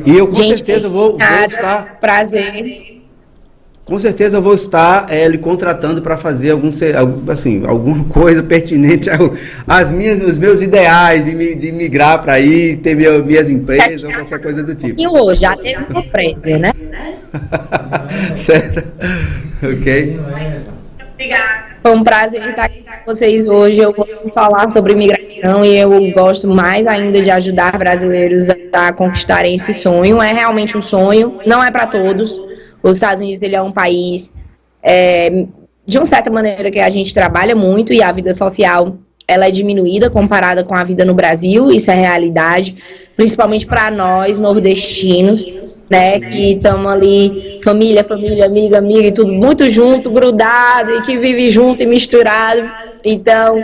E eu com certeza vou estar... Prazer. Com certeza eu vou estar lhe contratando para fazer alguma coisa pertinente aos meus ideais de migrar para aí, ter minhas empresas ou qualquer coisa do tipo. E hoje, já teve uma prévia, né? Certo. Ok. Obrigada. Foi um prazer estar aqui com vocês hoje. Eu vou falar sobre imigração e eu gosto mais ainda de ajudar brasileiros a conquistarem esse sonho. É realmente um sonho, não é para todos. Os Estados Unidos, ele é um país, de uma certa maneira, que a gente trabalha muito e a vida social, ela é diminuída comparada com a vida no Brasil, isso é realidade, principalmente para nós, nordestinos, né, que estamos ali, família, amiga e tudo muito junto, grudado, e que vive junto e misturado. Então,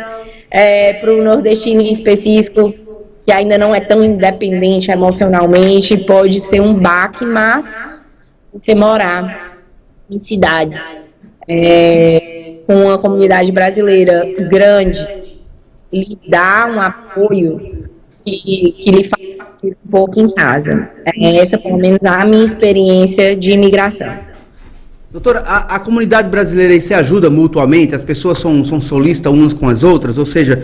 para o nordestino em específico, que ainda não é tão independente emocionalmente, pode ser um baque, mas... você morar em cidades com uma comunidade brasileira grande, lhe dá um apoio que lhe faz sentir um pouco em casa. Essa, pelo menos, é a minha experiência de imigração. Doutora, a comunidade brasileira aí se ajuda mutuamente? As pessoas são solistas umas com as outras? Ou seja,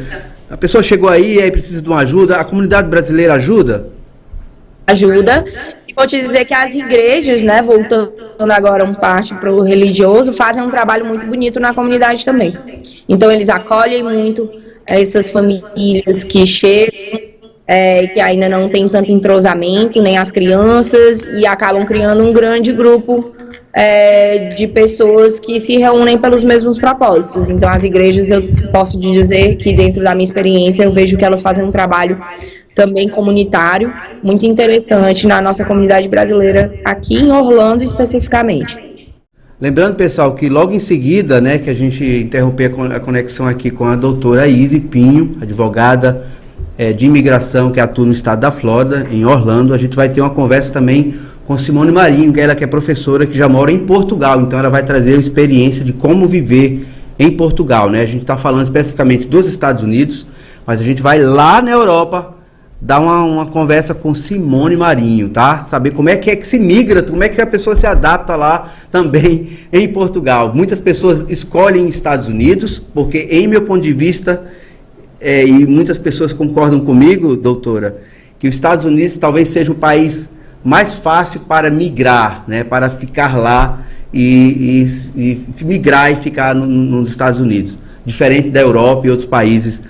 a pessoa chegou aí e aí precisa de uma ajuda, a comunidade brasileira ajuda? Ajuda. E vou te dizer que as igrejas, né, voltando agora um parte para o religioso, fazem um trabalho muito bonito na comunidade também. Então, eles acolhem muito essas famílias que chegam, que ainda não tem tanto entrosamento, nem as crianças, e acabam criando um grande grupo de pessoas que se reúnem pelos mesmos propósitos. Então, as igrejas, eu posso te dizer que, dentro da minha experiência, eu vejo que elas fazem um trabalho também comunitário, muito interessante na nossa comunidade brasileira, aqui em Orlando especificamente. Lembrando, pessoal, que logo em seguida, né, que a gente interromper a conexão aqui com a doutora Izzy Pinho, advogada de imigração que atua no estado da Flórida, em Orlando, a gente vai ter uma conversa também com Simone Marinho, que ela que é professora, que já mora em Portugal, então ela vai trazer a experiência de como viver em Portugal, né? A gente está falando especificamente dos Estados Unidos, mas a gente vai lá na Europa dar uma conversa com Simone Marinho, tá? Saber como é que se migra, como é que a pessoa se adapta lá também em Portugal. Muitas pessoas escolhem Estados Unidos, porque em meu ponto de vista, e muitas pessoas concordam comigo, doutora, que os Estados Unidos talvez seja o país mais fácil para migrar, né? Para ficar lá e migrar e ficar nos Estados Unidos, diferente da Europa e outros países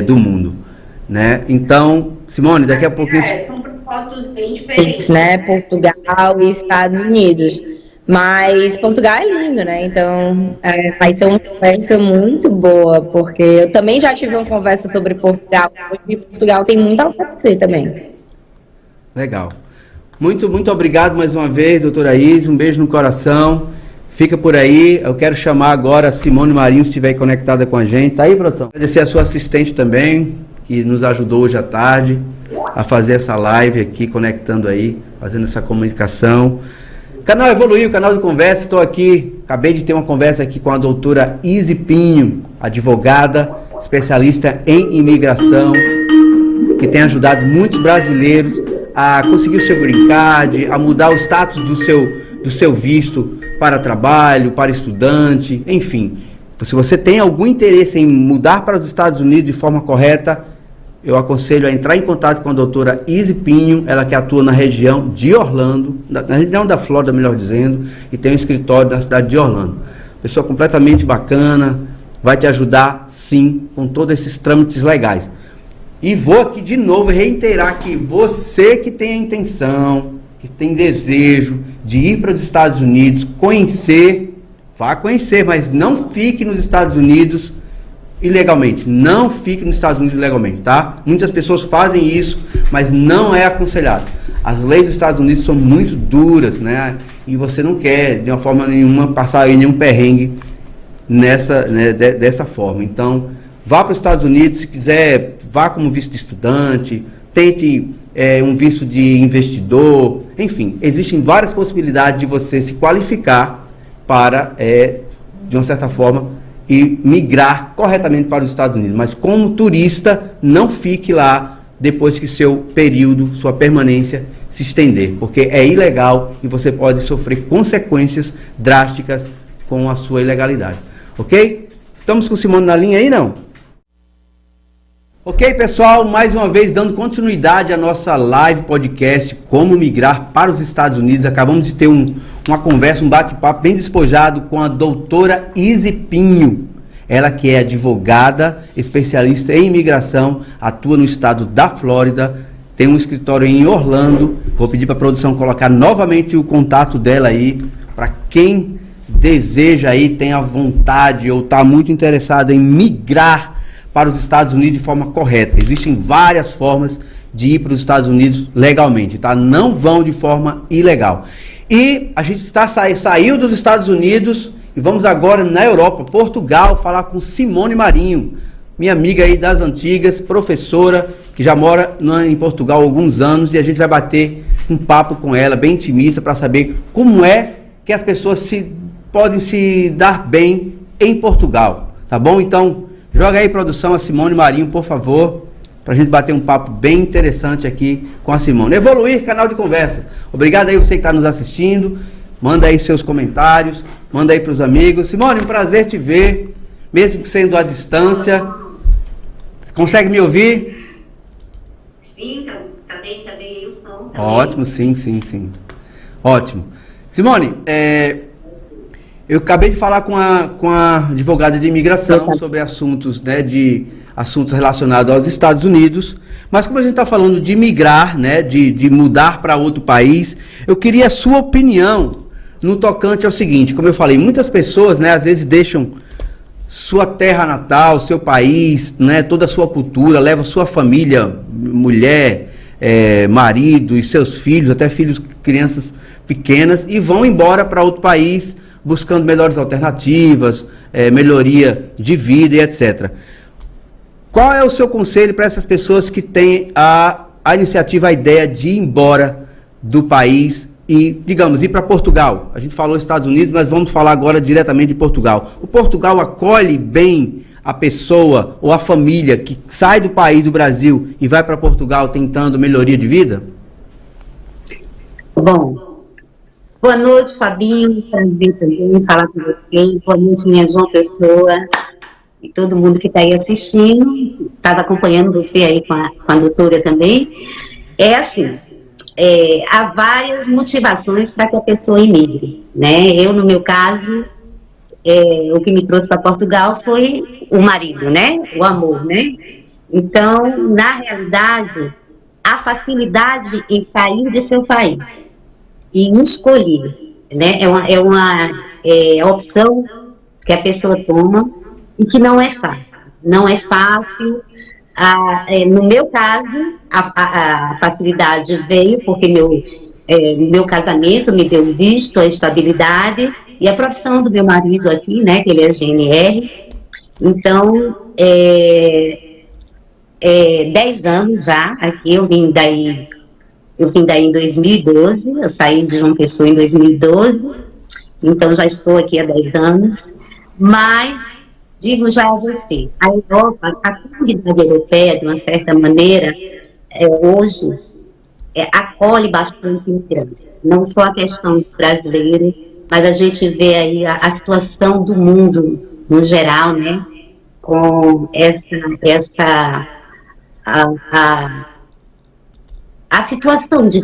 do mundo, né? Então, Simone, daqui a pouquinho... São propósitos bem diferentes, né? Portugal e Estados Unidos. Mas Portugal é lindo, né? Então, vai ser uma conversa muito boa, porque eu também já tive uma conversa sobre Portugal, e Portugal tem muito a oferecer também. Legal. Muito, muito obrigado mais uma vez, doutora Izzy. Um beijo no coração. Fica por aí. Eu quero chamar agora a Simone Marinho, se estiver conectada com a gente. Tá aí, produção? Agradecer a sua assistente também, que nos ajudou hoje à tarde. a fazer essa live aqui, conectando aí, fazendo essa comunicação. O canal evoluiu, o canal de conversa, estou aqui, acabei de ter uma conversa aqui com a doutora Izzy Pinho, advogada, especialista em imigração, que tem ajudado muitos brasileiros a conseguir o seu green card, a mudar o status do seu visto para trabalho, para estudante, enfim. Se você tem algum interesse em mudar para os Estados Unidos de forma correta, eu aconselho a entrar em contato com a doutora Izzy Pinho, ela que atua na região de Orlando, na região da Flórida, melhor dizendo, e tem um escritório na cidade de Orlando. Pessoa completamente bacana, vai te ajudar, sim, com todos esses trâmites legais. E vou aqui de novo reiterar que você que tem a intenção, que tem desejo de ir para os Estados Unidos, conhecer, vá conhecer, mas não fique nos Estados Unidos ilegalmente. Não fique nos Estados Unidos ilegalmente, tá? Muitas pessoas fazem isso, mas não é aconselhado. As leis dos Estados Unidos são muito duras, né? E você não quer, de uma forma nenhuma, passar em nenhum perrengue dessa forma. Então, vá para os Estados Unidos, se quiser, vá como visto de estudante, tente um visto de investidor, enfim, existem várias possibilidades de você se qualificar para, de uma certa forma, e migrar corretamente para os Estados Unidos. Mas como turista, não fique lá depois que seu período, sua permanência se estender, porque é ilegal e você pode sofrer consequências drásticas com a sua ilegalidade. Ok? Estamos com o Simone na linha aí, não? Ok, pessoal, mais uma vez dando continuidade à nossa live podcast Como Migrar para os Estados Unidos. Acabamos de ter uma conversa, um bate-papo bem despojado com a doutora Izzy Pinho. Ela que é advogada, especialista em imigração, atua no estado da Flórida, tem um escritório em Orlando. Vou pedir para a produção colocar novamente o contato dela aí, para quem deseja aí, tem a vontade ou está muito interessado em migrar para os Estados Unidos de forma correta. Existem várias formas de ir para os Estados Unidos legalmente, tá? Não vão de forma ilegal. E a gente saiu dos Estados Unidos e vamos agora na Europa, Portugal, falar com Simone Marinho, minha amiga aí das antigas, professora, que já mora em Portugal há alguns anos, e a gente vai bater um papo com ela, bem intimista, para saber como é que as pessoas podem se dar bem em Portugal, tá bom? Então, joga aí, produção, a Simone Marinho, por favor, para a gente bater um papo bem interessante aqui com a Simone. Evoluir, canal de conversas. Obrigado aí você que está nos assistindo. Manda aí seus comentários, manda aí para os amigos. Simone, um prazer te ver, mesmo que sendo à distância. Consegue me ouvir? Sim, tá bem aí o som. Tá ótimo, bem. sim. Ótimo. Simone, eu acabei de falar com a advogada de imigração sobre assuntos, né, assuntos relacionados aos Estados Unidos, mas como a gente está falando de migrar, né, de mudar para outro país, eu queria a sua opinião no tocante ao seguinte. Como eu falei, muitas pessoas, né, às vezes deixam sua terra natal, seu país, né, toda a sua cultura, leva sua família, mulher, marido e seus filhos, até filhos, crianças pequenas, e vão embora para outro país buscando melhores alternativas, melhoria de vida e etc. Qual é o seu conselho para essas pessoas que têm a iniciativa, a ideia de ir embora do país e, digamos, ir para Portugal? A gente falou Estados Unidos, mas vamos falar agora diretamente de Portugal. O Portugal acolhe bem a pessoa ou a família que sai do país, do Brasil, e vai para Portugal tentando melhoria de vida? Bom, boa noite, Fabinho, prazer também falar com você. Boa noite, minha João Pessoa e todo mundo que está aí assistindo. Estava acompanhando você aí com a doutora também. Há várias motivações para que a pessoa imigre, né? Eu, no meu caso, o que me trouxe para Portugal foi o marido, né? O amor, né? Então, na realidade, a facilidade em sair de seu país e escolher, né? É uma opção que a pessoa toma e que não é fácil. Não é fácil. No meu caso, a facilidade veio porque meu casamento me deu visto, a estabilidade e a profissão do meu marido aqui, né? Que ele é GNR. Então, 10 anos já aqui, eu vim daí em 2012, eu saí de João Pessoa em 2012, então já estou aqui há 10 anos, mas digo já a você, a Europa, a comunidade europeia, de uma certa maneira, hoje acolhe bastante imigrantes, não só a questão brasileira, mas a gente vê aí a situação do mundo no geral, né, com a situação de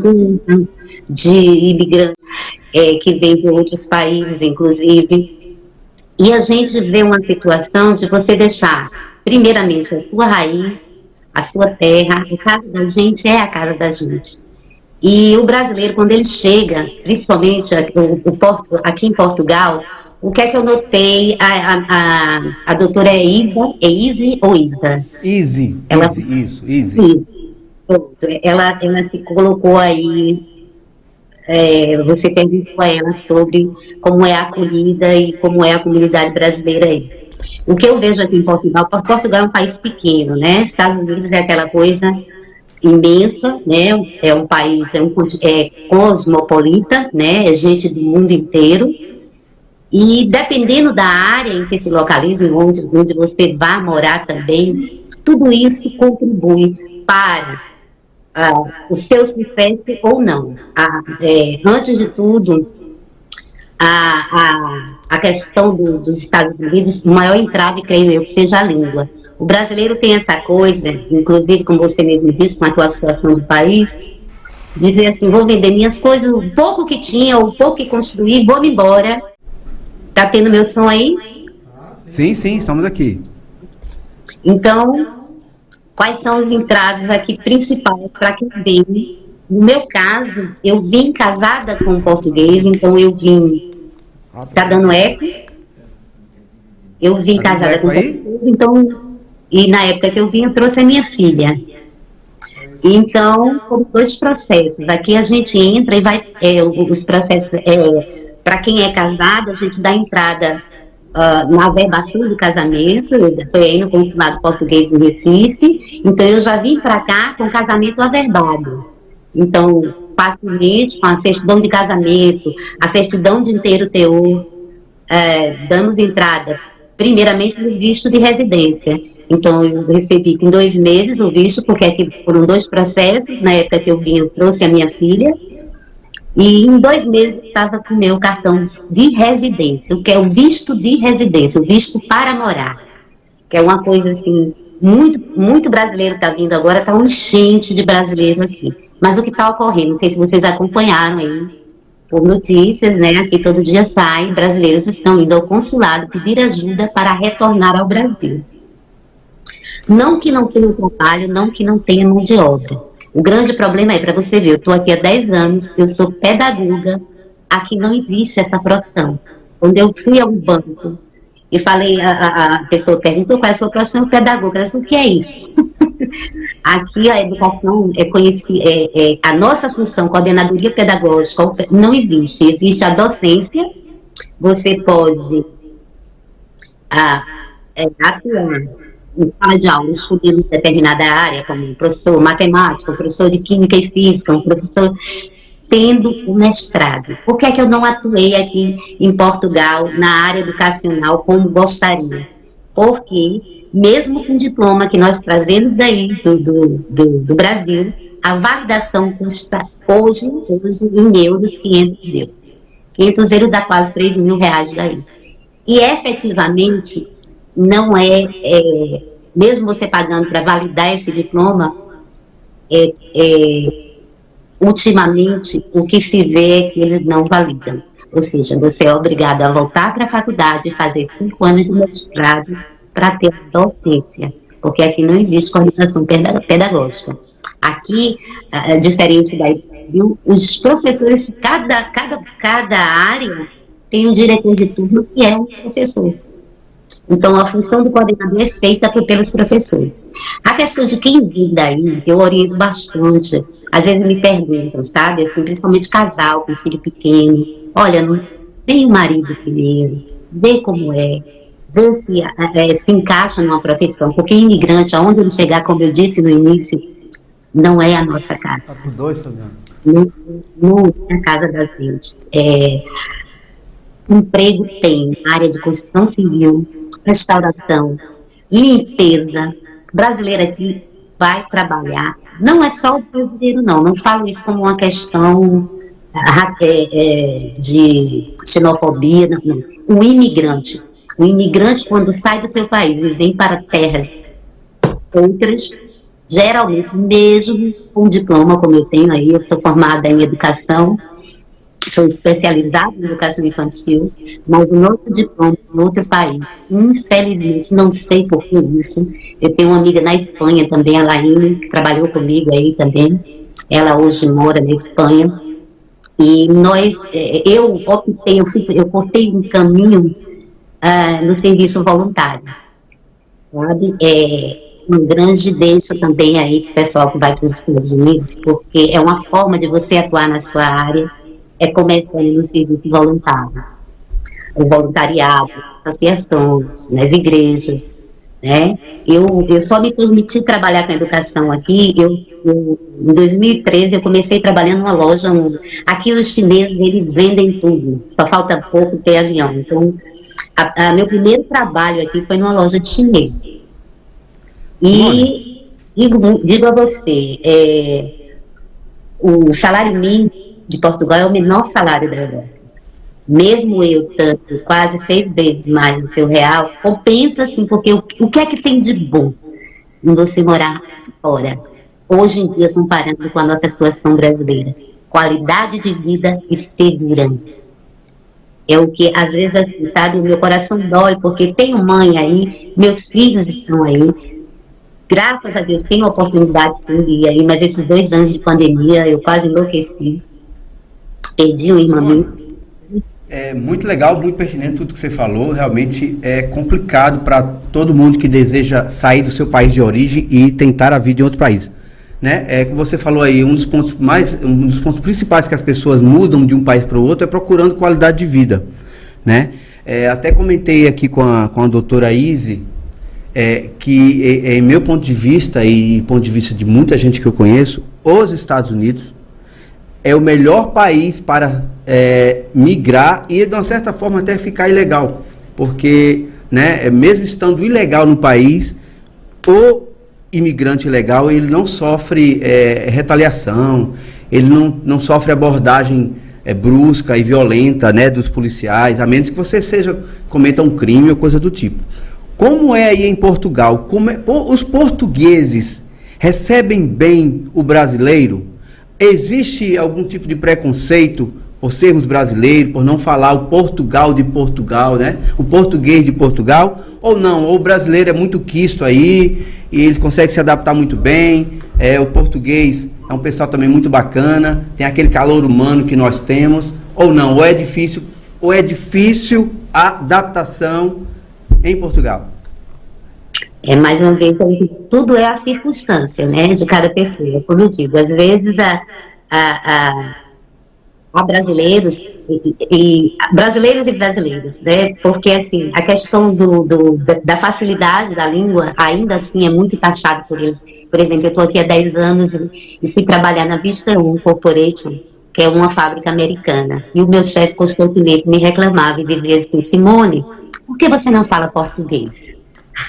imigrantes que vêm de outros países, inclusive, e a gente vê uma situação de você deixar, primeiramente, a sua raiz, a sua terra, a casa da gente é a casa da gente. E o brasileiro, quando ele chega, principalmente aqui em Portugal, o que é que eu notei? A doutora Izzy ou Isa? Izzy, isso, Izzy. Ela se colocou aí, você perguntou a ela sobre como é a acolhida e como é a comunidade brasileira aí. O que eu vejo aqui em Portugal é um país pequeno, né? Estados Unidos é aquela coisa imensa, né? É um país, cosmopolita, né? É gente do mundo inteiro. E dependendo da área em que se localiza, onde você vai morar também, tudo isso contribui para o seu sucesso ou não. Antes de tudo, a questão dos Estados Unidos, o maior entrave, creio eu, que seja a língua. O brasileiro tem essa coisa, inclusive, como você mesmo disse, com a atual situação do país, dizer assim, vou vender minhas coisas, o pouco que tinha, o pouco que construí, vou-me embora. Tá tendo meu som aí? Sim, estamos aqui. Então, quais são os entraves aqui principais para quem vem? No meu caso, eu vim casada com um português, então eu vim... Tá dando eco? Eu vim casada com um português, então... E na época que eu vim, eu trouxe a minha filha. Então, foram 2 processos. Aqui a gente entra e vai... os processos... para quem é casado, a gente dá entrada na averbação do casamento. Foi aí no consulado português em Recife. Então, eu já vim para cá com casamento averbado. Então, facilmente, com a certidão de casamento, a certidão de inteiro teor, damos entrada, primeiramente, no visto de residência. Então, eu recebi em 2 meses o visto, porque aqui foram 2 processos. Na época que eu vim, eu trouxe a minha filha. E em 2 meses eu estava com o meu cartão de residência, o que é o visto de residência, o visto para morar. Que é uma coisa assim, muito brasileiro está vindo agora, está um enchente de brasileiro aqui. Mas o que está ocorrendo, não sei se vocês acompanharam aí, por notícias, né, aqui todo dia sai, brasileiros estão indo ao consulado pedir ajuda para retornar ao Brasil. Não que não tenha trabalho, não que não tenha mão de obra. O grande problema é, para você ver, eu estou aqui há 10 anos, eu sou pedagoga, aqui não existe essa profissão. Quando eu fui ao banco e falei, a pessoa perguntou qual é a sua profissão, pedagoga, ela disse, o que é isso? Aqui a educação a nossa função, coordenadoria pedagógica, não existe. Existe a docência, você pode atuar em sala de aula, escolhendo determinada área, como um professor matemático, um professor de química e física, um professor tendo o mestrado. Por que é que eu não atuei aqui em Portugal, na área educacional, como gostaria? Porque, mesmo com o diploma que nós trazemos daí, do Brasil, a validação custa hoje em euros, 500 euros. 500 euros dá quase 3 mil reais daí. E, efetivamente, não mesmo você pagando para validar esse diploma, ultimamente o que se vê é que eles não validam. Ou seja, você é obrigado a voltar para a faculdade e fazer 5 anos de mestrado para ter docência, porque aqui não existe coordenação pedagógica. Aqui, diferente daí do Brasil, os professores, cada área tem um diretor de turno que é um professor. Então, a função do coordenador é feita pelos professores. A questão de quem vem daí, eu oriento bastante. Às vezes me perguntam, sabe? Assim, principalmente casal com filho pequeno. Olha, vem o marido primeiro, vê como é, ver se encaixa numa profissão, porque imigrante, aonde ele chegar, como eu disse no início, não é a nossa casa. Tá por dois, Fabiano. Não é a casa da gente. Emprego tem, área de construção civil, restauração, limpeza. Brasileiro aqui vai trabalhar. Não é só o brasileiro, não falo isso como uma questão de xenofobia, não. O imigrante, quando sai do seu país e vem para terras outras, geralmente, mesmo com diploma, como eu tenho aí, eu sou formada em educação, sou especializada em educação infantil, mas o nosso diploma em outro país, infelizmente, não sei por que isso. Eu tenho uma amiga na Espanha também, a Laine, que trabalhou comigo aí também, ela hoje mora na Espanha, e eu cortei um caminho no serviço voluntário, sabe? Um grande deixo também aí para o pessoal que vai para os Estados Unidos, porque é uma forma de você atuar na sua área, começando no serviço voluntário, o voluntariado, associações, nas igrejas, né? Eu só me permiti trabalhar com educação aqui, em 2013 eu comecei trabalhando numa loja, aqui os chineses, eles vendem tudo, só falta pouco ter avião, então meu primeiro trabalho aqui foi numa loja de chinês. E digo a você, o salário mínimo de Portugal é o menor salário da Europa. Mesmo eu tanto, quase 6 vezes mais do que o real, compensa assim, porque o que é que tem de bom em você morar fora? Hoje em dia, comparando com a nossa situação brasileira, qualidade de vida e segurança. É o que, às vezes, assim, sabe, o meu coração dói, porque tenho mãe aí, meus filhos estão aí, graças a Deus tenho a oportunidade sim de ir aí, mas esses 2 anos de pandemia eu quase enlouqueci, perdi um irmão meu. É muito legal, muito pertinente tudo que você falou. Realmente é complicado para todo mundo que deseja sair do seu país de origem e tentar a vida em outro país, né? Como você falou aí, um dos pontos principais que as pessoas mudam de um país para o outro é procurando qualidade de vida, né? Até comentei aqui com a doutora Izzy, que em meu ponto de vista e ponto de vista de muita gente que eu conheço, os Estados Unidos é o melhor país para migrar e, de uma certa forma, até ficar ilegal. Porque, né, mesmo estando ilegal no país, o imigrante ilegal, ele não sofre retaliação, ele não sofre abordagem brusca e violenta, né, dos policiais, a menos que você cometa um crime ou coisa do tipo. Como é aí em Portugal? Os portugueses recebem bem o brasileiro? Existe algum tipo de preconceito por sermos brasileiros, por não falar o Portugal de Portugal, né? O português de Portugal, ou não? Ou o brasileiro é muito quisto aí, e ele consegue se adaptar muito bem, o português é um pessoal também muito bacana, tem aquele calor humano que nós temos, ou não? Ou é difícil a adaptação em Portugal? Mais uma vez, tudo é a circunstância, né, de cada pessoa, como eu digo, às vezes há brasileiros e brasileiros, né, porque assim, a questão da facilidade da língua, ainda assim é muito taxado por eles. Por exemplo, eu estou aqui há 10 anos e fui trabalhar na Vista 1 Corporation, que é uma fábrica americana, e o meu chefe constantemente me reclamava e dizia assim: Simone, por que você não fala português?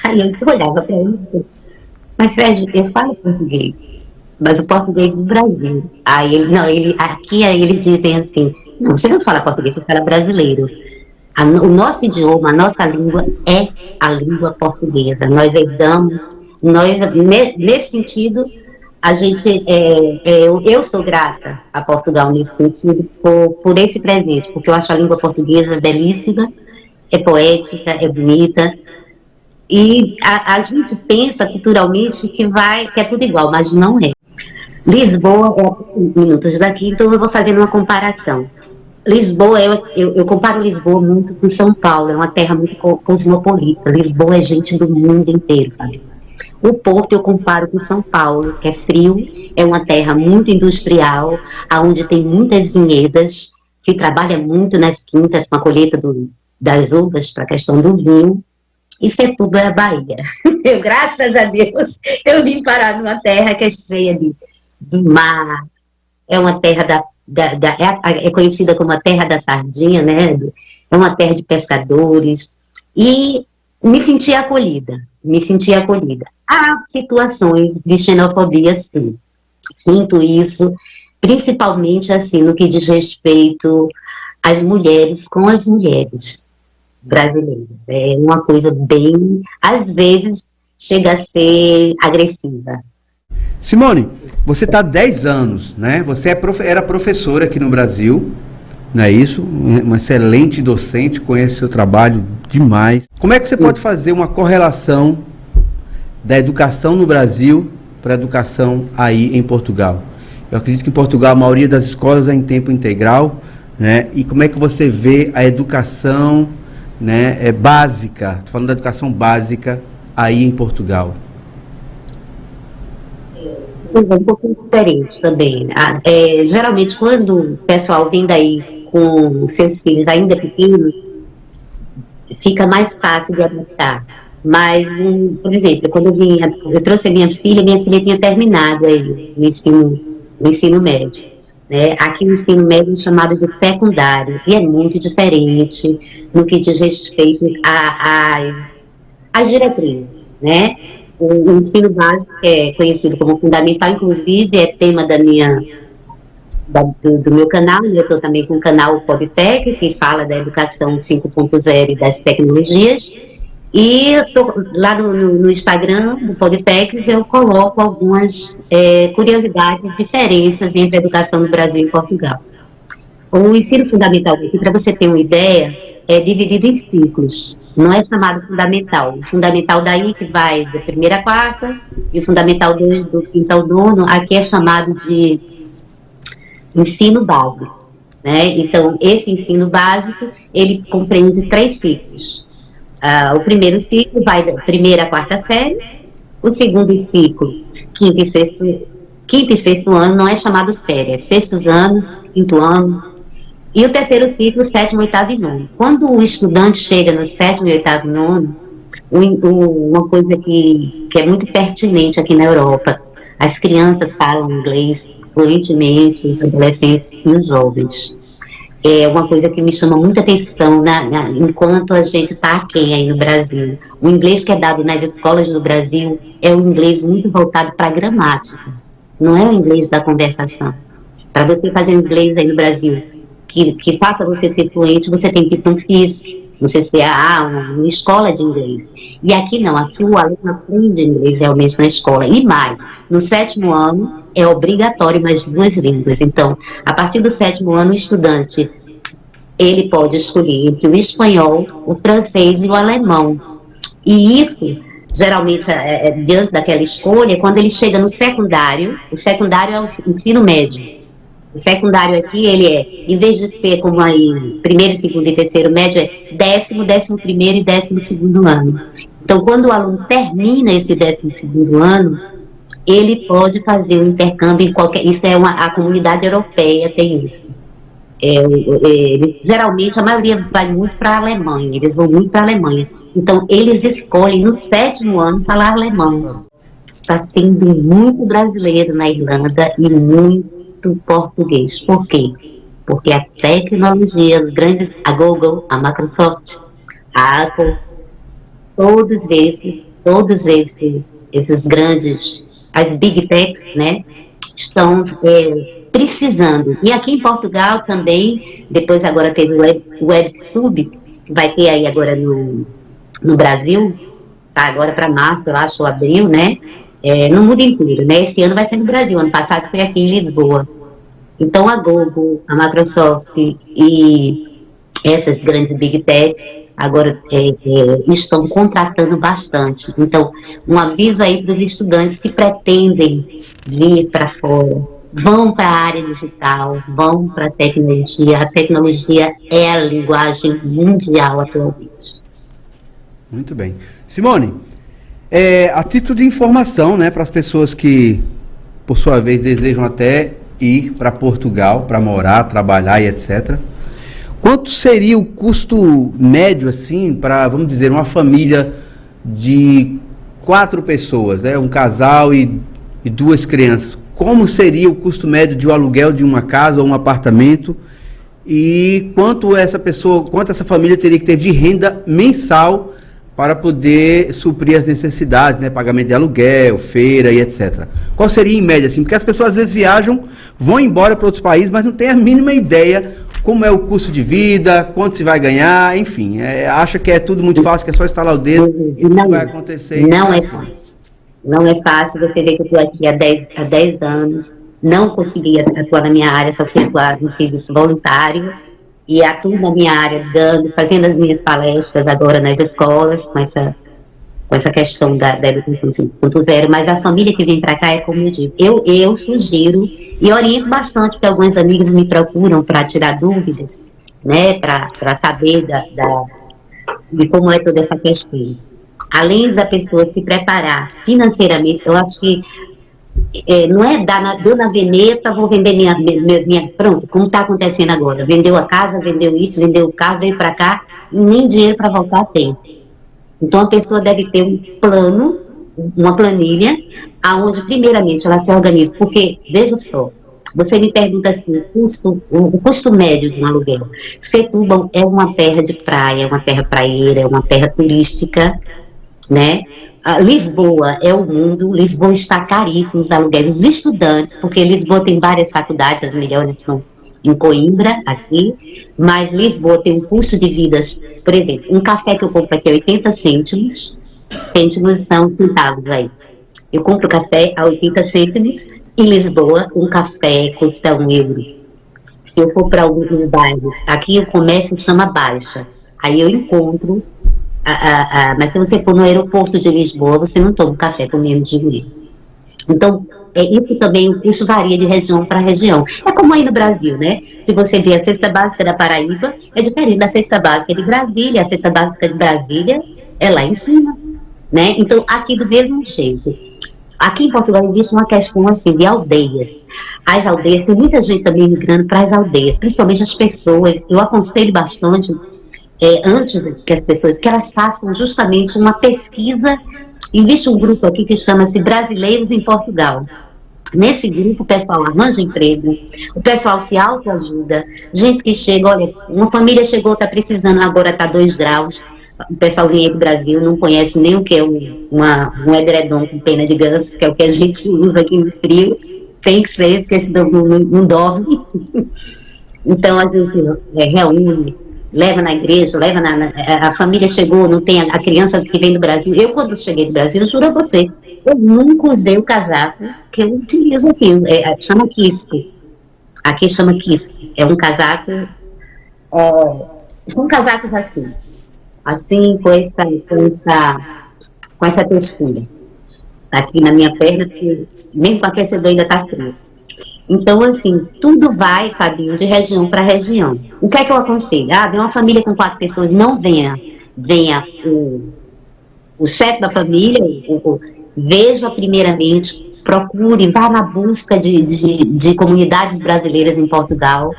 Aí eu olhava para ele, mas Sérgio, eu falo português, mas o português do Brasil. Aí aqui eles dizem assim: não, você não fala português, você fala brasileiro. O nosso idioma, a nossa língua é a língua portuguesa. Nós herdamos, nesse sentido, a gente, eu sou grata a Portugal nesse sentido, por esse presente, porque eu acho a língua portuguesa belíssima, é poética, é bonita. E a gente pensa culturalmente que é tudo igual, mas não é. Lisboa é minutos daqui, então eu vou fazendo uma comparação. Lisboa, eu comparo Lisboa muito com São Paulo, é uma terra muito cosmopolita. Lisboa é gente do mundo inteiro, sabe? O Porto eu comparo com São Paulo, que é frio, é uma terra muito industrial, onde tem muitas vinhedas, se trabalha muito nas quintas com a colheita das uvas para a questão do vinho. e Setúbal, Bahia. Eu, graças a Deus, eu vim parar numa terra que é cheia do mar, é uma terra é conhecida como a terra da sardinha, né? É uma terra de pescadores, e me senti acolhida. Há situações de xenofobia, sim. Sinto isso, principalmente assim, no que diz respeito às mulheres com as mulheres brasileiras. É uma coisa bem, às vezes, chega a ser agressiva. Simone, você está há 10 anos, né? Você era professora aqui no Brasil, não é isso? Uma excelente docente, conhece seu trabalho demais. Como é que você pode fazer uma correlação da educação no Brasil para a educação aí em Portugal? Eu acredito que em Portugal a maioria das escolas é em tempo integral, né? E como é que você vê a educação, né, básica, estou falando da educação básica aí em Portugal? Um pouquinho diferente também. Geralmente, quando o pessoal vem daí com seus filhos ainda pequenos, fica mais fácil de adaptar. Mas, por exemplo, quando eu trouxe a minha filha tinha terminado aí o ensino médio. Né? Aqui o ensino médio é chamado de secundário, e é muito diferente no que diz respeito às diretrizes, né? O ensino básico, que é conhecido como fundamental, inclusive é tema do meu canal. Eu estou também com o canal Podtech, que fala da educação 5.0 e das tecnologias, e lá no Instagram do Podtech eu coloco algumas curiosidades e diferenças entre a educação no Brasil e Portugal. O ensino fundamental, para você ter uma ideia, é dividido em ciclos, não é chamado fundamental. O fundamental daí que vai da primeira à quarta, e o fundamental 2 do quinto ao nono, aqui é chamado de ensino básico, né? Então, esse ensino básico, ele compreende 3 ciclos. O primeiro ciclo vai da primeira à quarta série, o segundo ciclo, quinto e sexto ano, não é chamado série, é sextos anos, quinto anos, e o terceiro ciclo, sétimo, oitavo e nono. Quando o estudante chega no sétimo, oitavo e nono, uma coisa que é muito pertinente aqui na Europa, as crianças falam inglês fluentemente, os adolescentes e os jovens. É uma coisa que me chama muita atenção enquanto a gente está aquém aí no Brasil. O inglês que é dado nas escolas do Brasil é um inglês muito voltado para a gramática, não é o inglês da conversação. Para você fazer inglês aí no Brasil, que faça você ser fluente, você tem que ir para um FISC, no CCAA, uma escola de inglês. E aqui não, aqui o aluno aprende inglês realmente na escola. E mais, no 7º ano é obrigatório mais 2 línguas. Então, a partir do 7º ano, o estudante, ele pode escolher entre o espanhol, o francês e o alemão. E isso, geralmente, diante daquela escolha, quando ele chega no secundário, o secundário é o ensino médio. O secundário aqui, ele em vez de ser como aí, primeiro, segundo e terceiro médio, é 10º, 11º e 12º ano. Então, quando o aluno termina esse 12º ano, ele pode fazer um intercâmbio em qualquer... Isso é a comunidade europeia tem isso. Geralmente, a maioria vai muito para a Alemanha, eles vão muito para a Alemanha. Então, eles escolhem no 7º ano falar alemão. Está tendo muito brasileiro na Irlanda e muito português. Por quê? Porque a tecnologia, os grandes, a Google, a Microsoft, a Apple, todos esses grandes, as Big Techs, né, estão precisando. E aqui em Portugal também, depois agora teve o WebSub, que vai ter aí agora no Brasil, tá agora para março, eu acho, ou abril, né, no mundo inteiro, né? Esse ano vai ser no Brasil, ano passado foi aqui em Lisboa. Então a Google, a Microsoft e essas grandes Big Techs agora estão contratando bastante. Então, um aviso aí para os estudantes que pretendem vir para fora, vão para a área digital, vão para a tecnologia. A tecnologia é a linguagem mundial atualmente. Muito bem. Simone, a título de informação, né, para as pessoas que, por sua vez, desejam até ir para Portugal, para morar, trabalhar e etc. Quanto seria o custo médio, assim, para, vamos dizer, uma família de 4 pessoas, um casal e 2 crianças, como seria o custo médio de um aluguel de uma casa ou um apartamento e quanto essa família teria que ter de renda mensal para poder suprir as necessidades, né? Pagamento de aluguel, feira e etc. Qual seria em média, assim? Porque as pessoas às vezes viajam, vão embora para outros países, mas não tem a mínima ideia como é o custo de vida, quanto se vai ganhar, enfim. Acha que é tudo muito fácil, que é só instalar o dedo e tudo vai acontecer. Não é fácil. Não é fácil. Você vê que eu estou aqui há 10 anos, não consegui atuar na minha área, só fui atuar no serviço voluntário. E atuo na minha área, fazendo as minhas palestras agora nas escolas, com essa questão da educação 5.0, mas a família que vem para cá é como eu digo, eu sugiro e oriento bastante, porque algumas amigas me procuram para tirar dúvidas, né, para saber de como é toda essa questão. Além da pessoa se preparar financeiramente, eu acho que não é deu na veneta, vou vender minha pronto, como está acontecendo agora, vendeu a casa, vendeu isso, vendeu o carro, veio para cá, e nem dinheiro para voltar tem. Então a pessoa deve ter um plano, uma planilha, aonde primeiramente ela se organiza, porque, veja só, você me pergunta assim, o custo médio de um aluguel. Setúbal é uma terra de praia, é uma terra praieira, é uma terra turística, né? Lisboa é o mundo, Lisboa está caríssimo os aluguéis, os estudantes, porque Lisboa tem várias faculdades, as melhores são em Coimbra, aqui, mas Lisboa tem um custo de vida, por exemplo, um café que eu compro aqui é 80 cêntimos são centavos aí, eu compro café a 80 cêntimos, em Lisboa um café custa €1. Se eu for para alguns bairros, aqui o comércio chama Baixa, aí eu encontro mas se você for no aeroporto de Lisboa, você não toma café por menos de €1. Então, isso também, o custo varia de região para região. É como aí no Brasil, né? Se você vê a cesta básica da Paraíba, é diferente da cesta básica de Brasília. A cesta básica de Brasília é lá em cima, né? Então, aqui do mesmo jeito. Aqui em Portugal existe uma questão assim de aldeias. As aldeias, tem muita gente também migrando para as aldeias, principalmente as pessoas. Eu aconselho bastante antes que as pessoas, que elas façam justamente uma pesquisa. Existe um grupo aqui que chama-se Brasileiros em Portugal. Nesse grupo o pessoal arranja emprego, o pessoal se autoajuda, gente que chega, olha, uma família chegou, está precisando, agora está 2 graus, o pessoal vem aí do Brasil, não conhece nem o que é um edredom com pena de ganso, que é o que a gente usa aqui no frio, tem que ser, porque senão não dorme. Então a gente reúne, leva na igreja, a família chegou, não tem a criança que vem do Brasil. Eu, quando cheguei do Brasil, eu juro a você, eu nunca usei o casaco que eu utilizo aqui, chama quispo. Aqui chama quispo. É um casaco, são casacos assim, com essa textura. Aqui na minha perna, que mesmo com o aquecedor ainda está frio. Então, assim, tudo vai, Fabinho, de região para região. O que é que eu aconselho? Vem uma família com 4 pessoas, não venha o chefe da família, veja primeiramente, procure, vá na busca de comunidades brasileiras em Portugal.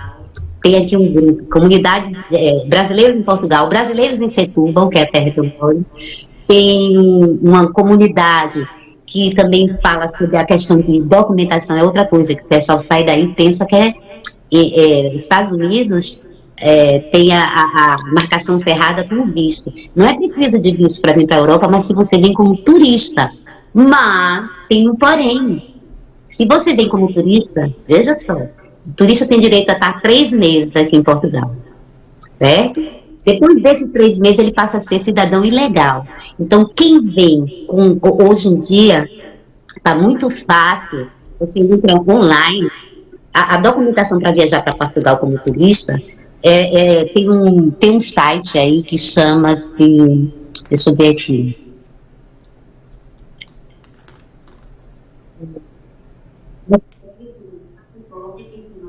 Tem aqui um grupo, comunidades brasileiras em Portugal, brasileiros em Setúbal, que é a terra que eu moro. Tem uma comunidade que também fala sobre a questão de documentação, é outra coisa, que o pessoal sai daí e pensa que Estados Unidos tem a marcação cerrada com visto. Não é preciso de visto para vir para a Europa, mas se você vem como turista. Mas tem um porém. Se você vem como turista, veja só, o turista tem direito a estar 3 meses aqui em Portugal, certo? Depois desses 3 meses, ele passa a ser cidadão ilegal. Então, quem vem, hoje em dia, está muito fácil, você entra online, a documentação para viajar para Portugal como turista, tem um site aí que chama-se, deixa eu ver aqui,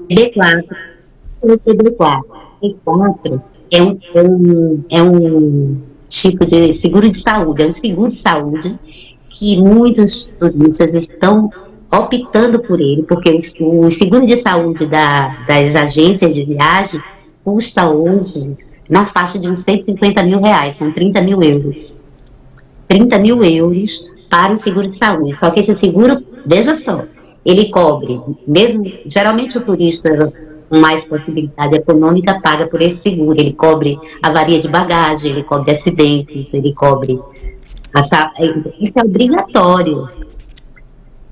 B4 é um tipo de seguro de saúde, é um seguro de saúde que muitos turistas estão optando por ele, porque o seguro de saúde das agências de viagem custa hoje na faixa de uns R$150 mil, são 30 mil euros. 30 mil euros para o seguro de saúde. Só que esse seguro, veja só, ele cobre, mesmo, geralmente o turista com mais possibilidade econômica paga por esse seguro, ele cobre avaria de bagagem, ele cobre acidentes, ele cobre, isso é obrigatório.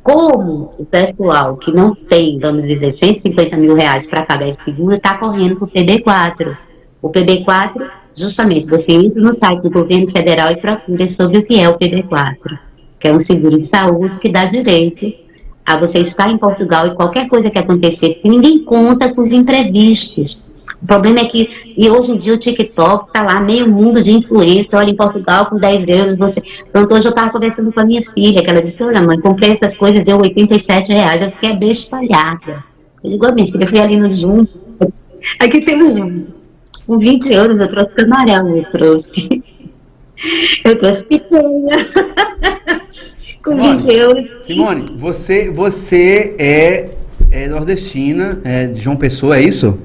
Como o pessoal que não tem, vamos dizer, 150 mil reais para pagar esse seguro, está correndo para o PB4. O PB4, justamente, você entra no site do governo federal e procura sobre o que é o PB4, que é um seguro de saúde que dá direito a você estar em Portugal e qualquer coisa que acontecer, que ninguém conta com os imprevistos. O problema é que, e hoje em dia o TikTok tá lá, meio mundo de influência, olha, em Portugal com 10 euros, você... Pronto, hoje eu estava conversando com a minha filha, que ela disse, olha mãe, comprei essas coisas, deu 87 reais, eu fiquei bestalhada. Eu digo, minha filha, eu fui ali no Zoom, aqui tem o Zoom, com 20 euros eu trouxe camarão, eu trouxe picanha, com Simone, 20 euros. Simone, você é nordestina, é de João Pessoa, é isso?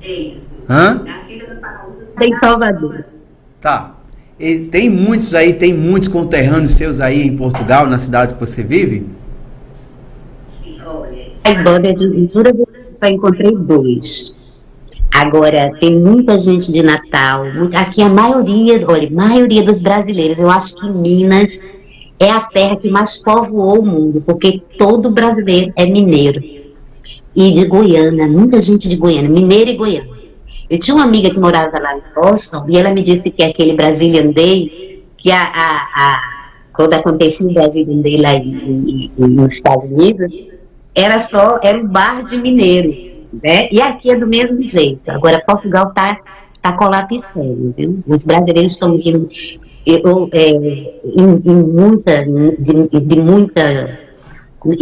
É isso. Hã? Em Salvador. Tá. E tem muitos conterrâneos seus aí em Portugal, na cidade que você vive? Olha, de jura, só encontrei 2. Agora, tem muita gente de Natal, aqui a maioria dos brasileiros, eu acho que Minas é a terra que mais povoou o mundo, porque todo brasileiro é mineiro. E de Goiânia, muita gente de Goiânia, mineiro e goiano. Eu tinha uma amiga que morava lá em Boston, e ela me disse que aquele Brazilian Day, que quando acontecia o Brazilian Day lá nos Estados Unidos, era um bar de mineiro, né? E aqui é do mesmo jeito. Agora, Portugal tá colapsando, viu? Os brasileiros estão vindo em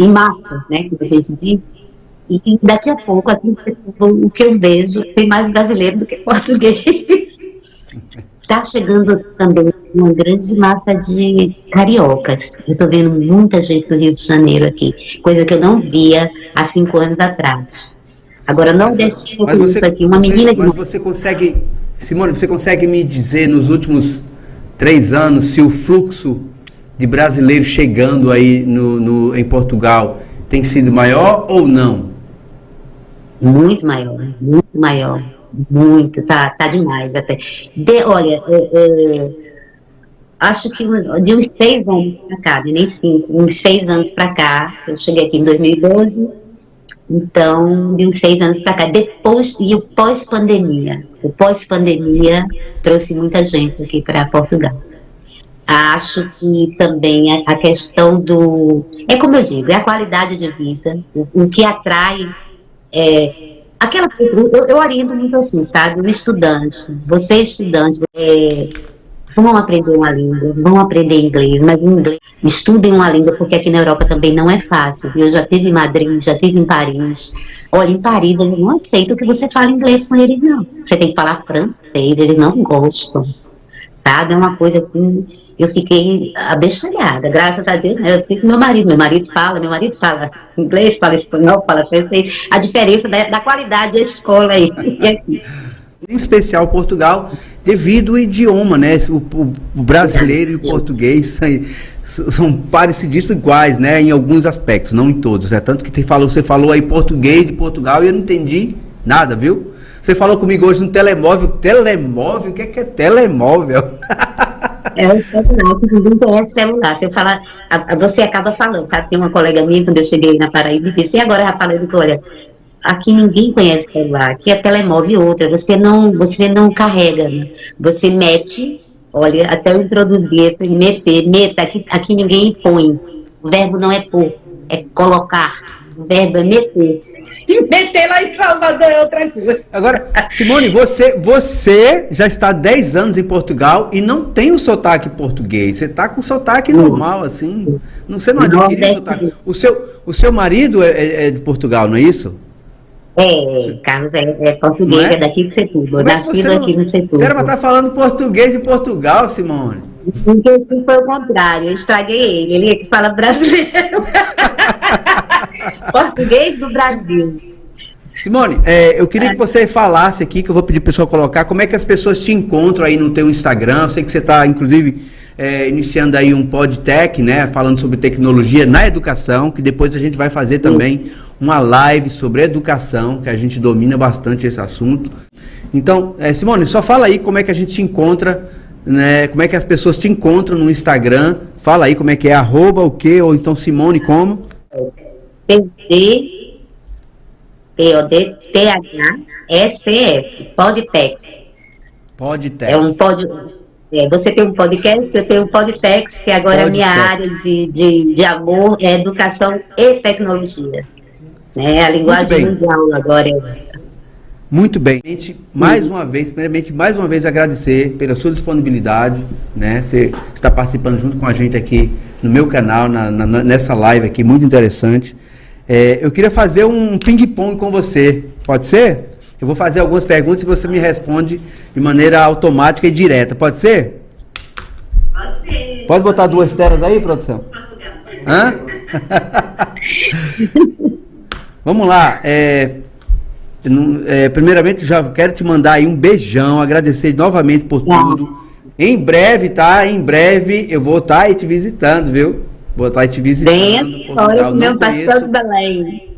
massa, né, que a gente diz. E daqui a pouco, aqui, o que eu vejo, tem mais brasileiro do que português. Está chegando também uma grande massa de cariocas. Eu estou vendo muita gente do Rio de Janeiro aqui, coisa que eu não via há 5 anos atrás. Agora, nordestino com isso aqui, menina que... Mas você consegue, Simone, você consegue me dizer nos últimos 3 anos se o fluxo de brasileiros chegando aí em Portugal tem sido maior ou não? Muito maior, muito, tá demais até. Olha, acho que de uns 6 anos para cá, nem 5, uns 6 anos para cá, eu cheguei aqui em 2012, então, de uns 6 anos para cá, depois, e o pós-pandemia trouxe muita gente aqui para Portugal. Acho que também a questão é como eu digo, é a qualidade de vida, o que atrai... aquela coisa, eu oriento muito assim, sabe? O estudante, você estudante, vão aprender uma língua, vão aprender inglês, mas inglês, estudem uma língua, porque aqui na Europa também não é fácil. Eu já estive em Madrid, já estive em Paris. Olha, em Paris eles não aceitam que você fale inglês com eles, não. Você tem que falar francês, eles não gostam, sabe? É uma coisa assim... Eu fiquei abestalhada, graças a Deus, né? Eu fico com meu marido fala inglês, fala espanhol, fala francês, a diferença da qualidade da escola aí. Em especial Portugal, devido ao idioma, né? O brasileiro e o português são parecidíssimos iguais, né? Em alguns aspectos, não em todos, né? Tanto que você falou aí português de Portugal e eu não entendi nada, viu? Você falou comigo hoje no telemóvel, o que é telemóvel? É o celular, que ninguém conhece celular. Se eu falar, você acaba falando, sabe? Tem uma colega minha, quando eu cheguei na Paraíba, e disse, e agora, Rafael, eu digo, olha, aqui ninguém conhece celular, aqui é telemóvel e outra, você não carrega, né? Você mete, olha, até eu introduzir esse meta, aqui ninguém põe, o verbo não é pôr, é colocar, o verbo é meter. E meter lá em Salvador é outra coisa. Agora, Simone, você já está há 10 anos em Portugal e não tem o sotaque português. Você está com sotaque normal, assim. Você não adquiriu sotaque. O seu marido é de Portugal, não é isso? Carlos é português, é daqui de Setúbal. Nascido aqui no Setúbal. Você era para estar falando português de Portugal, Simone? Porque isso foi o contrário, eu estraguei ele é que fala brasileiro. Português do Brasil. Simone, eu queria que você falasse aqui, que eu vou pedir para o pessoal colocar, como é que as pessoas te encontram aí no teu Instagram. Eu sei que você está, inclusive, iniciando aí um podtech, né, falando sobre tecnologia na educação, que depois a gente vai fazer também uma live sobre educação, que a gente domina bastante esse assunto. Então, Simone, só fala aí como é que a gente te encontra, né, como é que as pessoas te encontram no Instagram. Fala aí como é que é, arroba o quê, ou então Simone como? PODTHSS, Podtex. Podtex. Você tem um podcast, eu tenho um Podtex, que agora a minha área de amor é educação e tecnologia. Né? A linguagem mundial agora é essa. Muito bem. Primeiramente, mais uma vez agradecer pela sua disponibilidade, né? Você está participando junto com a gente aqui no meu canal, nessa live aqui, muito interessante. Eu queria fazer um ping-pong com você, pode ser? Eu vou fazer algumas perguntas e você me responde de maneira automática e direta, pode ser? Pode ser. Pode botar 2 telas aí, produção? Hã? Vamos lá. Primeiramente, já quero te mandar aí um beijão, agradecer novamente por tudo. Em breve, tá? Em breve eu vou estar aí te visitando, viu? Vou estar aí te visitando. Olha, meu pastor de Belém.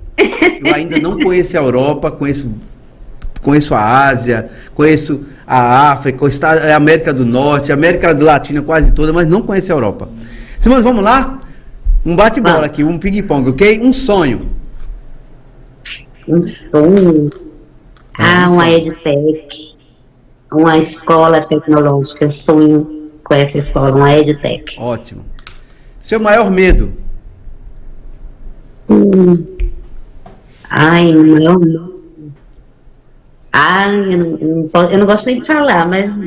Eu ainda não conheço a Europa, conheço a Ásia, conheço a África, a América do Norte, a América Latina quase toda, mas não conheço a Europa. Simone, vamos lá? Um bate-bola aqui, um ping-pong, ok? Um sonho. Um sonho? Uma EdTech, uma escola tecnológica. Eu sonho com essa escola, uma EdTech. Ótimo. Seu maior medo? O maior medo. Eu não gosto nem de falar, mas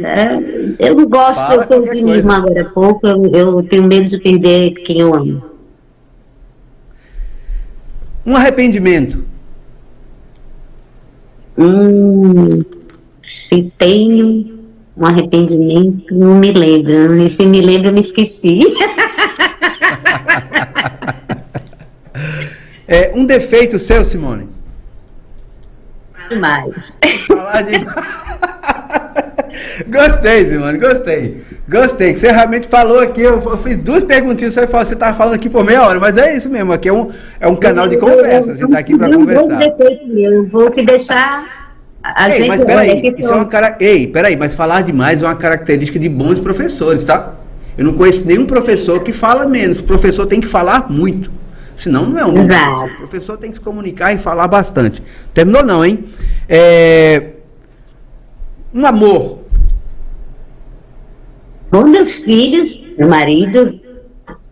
eu não gosto, eu perdi minha irmã agora há pouco, eu tenho medo de perder quem eu amo. Um arrependimento? Se tenho um arrependimento, não me lembro. E se me lembro, eu me esqueci. Um defeito seu, Simone? Demais. Falar demais. Gostei, Simone, gostei, que você realmente falou aqui, eu fiz 2 perguntinhas, você estava falando aqui por meia hora, mas é isso mesmo, aqui é um canal de conversa, a gente está aqui para conversar. Eu vou se deixar a gente... Mas peraí, isso é uma peraí, mas falar demais é uma característica de bons professores, tá? Eu não conheço nenhum professor que fala menos, o professor tem que falar muito, senão não é um bom professor. O professor tem que se comunicar e falar bastante. Terminou não, hein? Um amor. Com meus filhos, meu marido,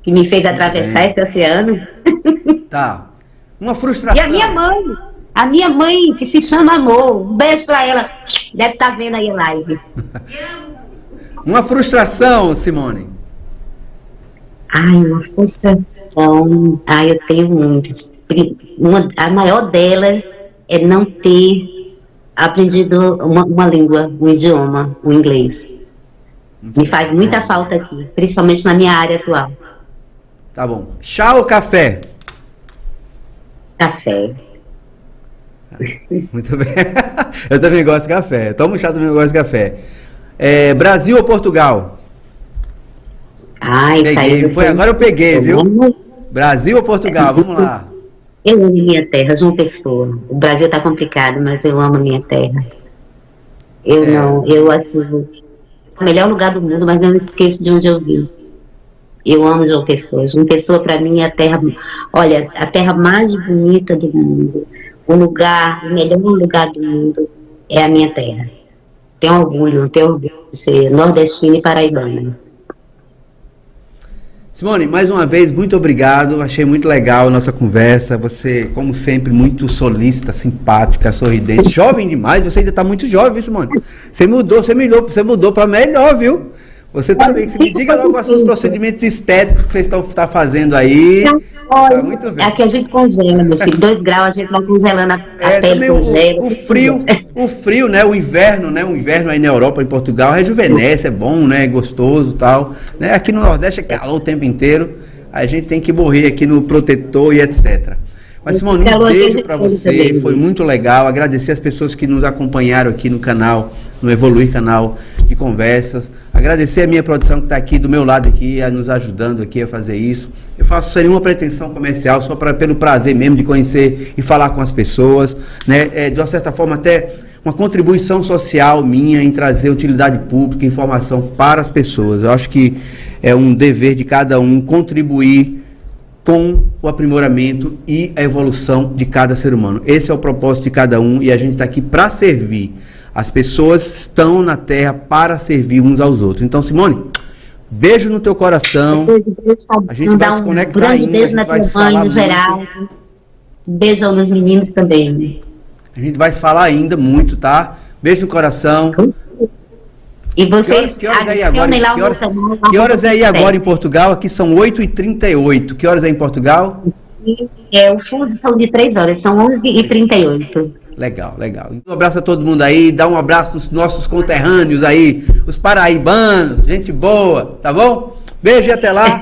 que me fez atravessar esse oceano. Tá. Uma frustração. E a minha mãe, que se chama Amor. Um beijo pra ela. Deve estar vendo aí a live. Uma frustração, Simone. Uma frustração. Eu tenho muitas. A maior delas é não ter aprendido uma língua, um idioma, o inglês. Me faz muita falta aqui, principalmente na minha área atual. Tá bom. Chá ou café? Café. Muito bem. Eu também gosto de café. Eu tomo chá, também gosto de café. Brasil ou Portugal? Agora eu peguei, viu? Brasil ou Portugal? Vamos lá. Eu amo minha terra, João Pessoa. O Brasil tá complicado, mas eu amo minha terra. O melhor lugar do mundo, mas eu não esqueço de onde eu vim. Eu amo João Pessoa. João Pessoa, para mim, é a terra mais bonita do mundo. O melhor lugar do mundo é a minha terra. Tenho orgulho de ser nordestina e paraibana. Simone, mais uma vez, muito obrigado. Achei muito legal a nossa conversa. Você, como sempre, muito solícita, simpática, sorridente. Jovem demais, você ainda está muito jovem, viu, Simone? Você mudou para melhor, viu? Você também, me diga logo quais são os procedimentos estéticos que vocês estão fazendo aí. Tá muito bem. Aqui a gente congela, meu filho. 2 graus, a gente vai congelando a pele, congela. O frio, né? O inverno aí na Europa, em Portugal, rejuvenesce, é bom, né? É gostoso e tal. Né? Aqui no Nordeste é calor o tempo inteiro. A gente tem que morrer aqui no protetor e etc. Mas, Simone, um beijo para você. Foi muito legal. Agradecer as pessoas que nos acompanharam aqui no canal, no Evoluir Canal de conversas. Agradecer a minha produção que está aqui do meu lado aqui, nos ajudando aqui a fazer isso. Eu faço sem nenhuma pretensão comercial, só pelo prazer mesmo de conhecer e falar com as pessoas, né? De uma certa forma até uma contribuição social minha em trazer utilidade pública, informação para as pessoas. Eu acho que é um dever de cada um contribuir com o aprimoramento e a evolução de cada ser humano. Esse é o propósito de cada um e a gente está aqui para servir. As pessoas estão na Terra para servir uns aos outros. Então, Simone, beijo no teu coração. A gente vai se conectar ainda. Um beijo na tua mãe, no geral. Beijo nos meninos também. A gente vai se falar ainda muito, tá? Beijo no coração. E vocês... Que horas é aí agora? Que horas é aí agora em Portugal? Aqui são 8h38. Que horas é em Portugal? O fuso são de 3 horas, são 11h38. Legal, legal. Um abraço a todo mundo aí, dá um abraço nos nossos conterrâneos aí, os paraibanos, gente boa, tá bom? Beijo e até lá.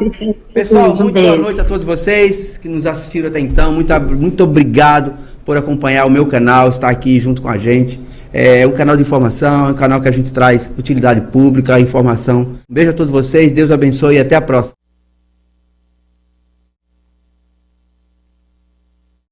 Pessoal, muito boa noite a todos vocês que nos assistiram até então. Muito obrigado por acompanhar o meu canal, estar aqui junto com a gente. É um canal de informação, é um canal que a gente traz utilidade pública, informação. Beijo a todos vocês, Deus abençoe e até a próxima.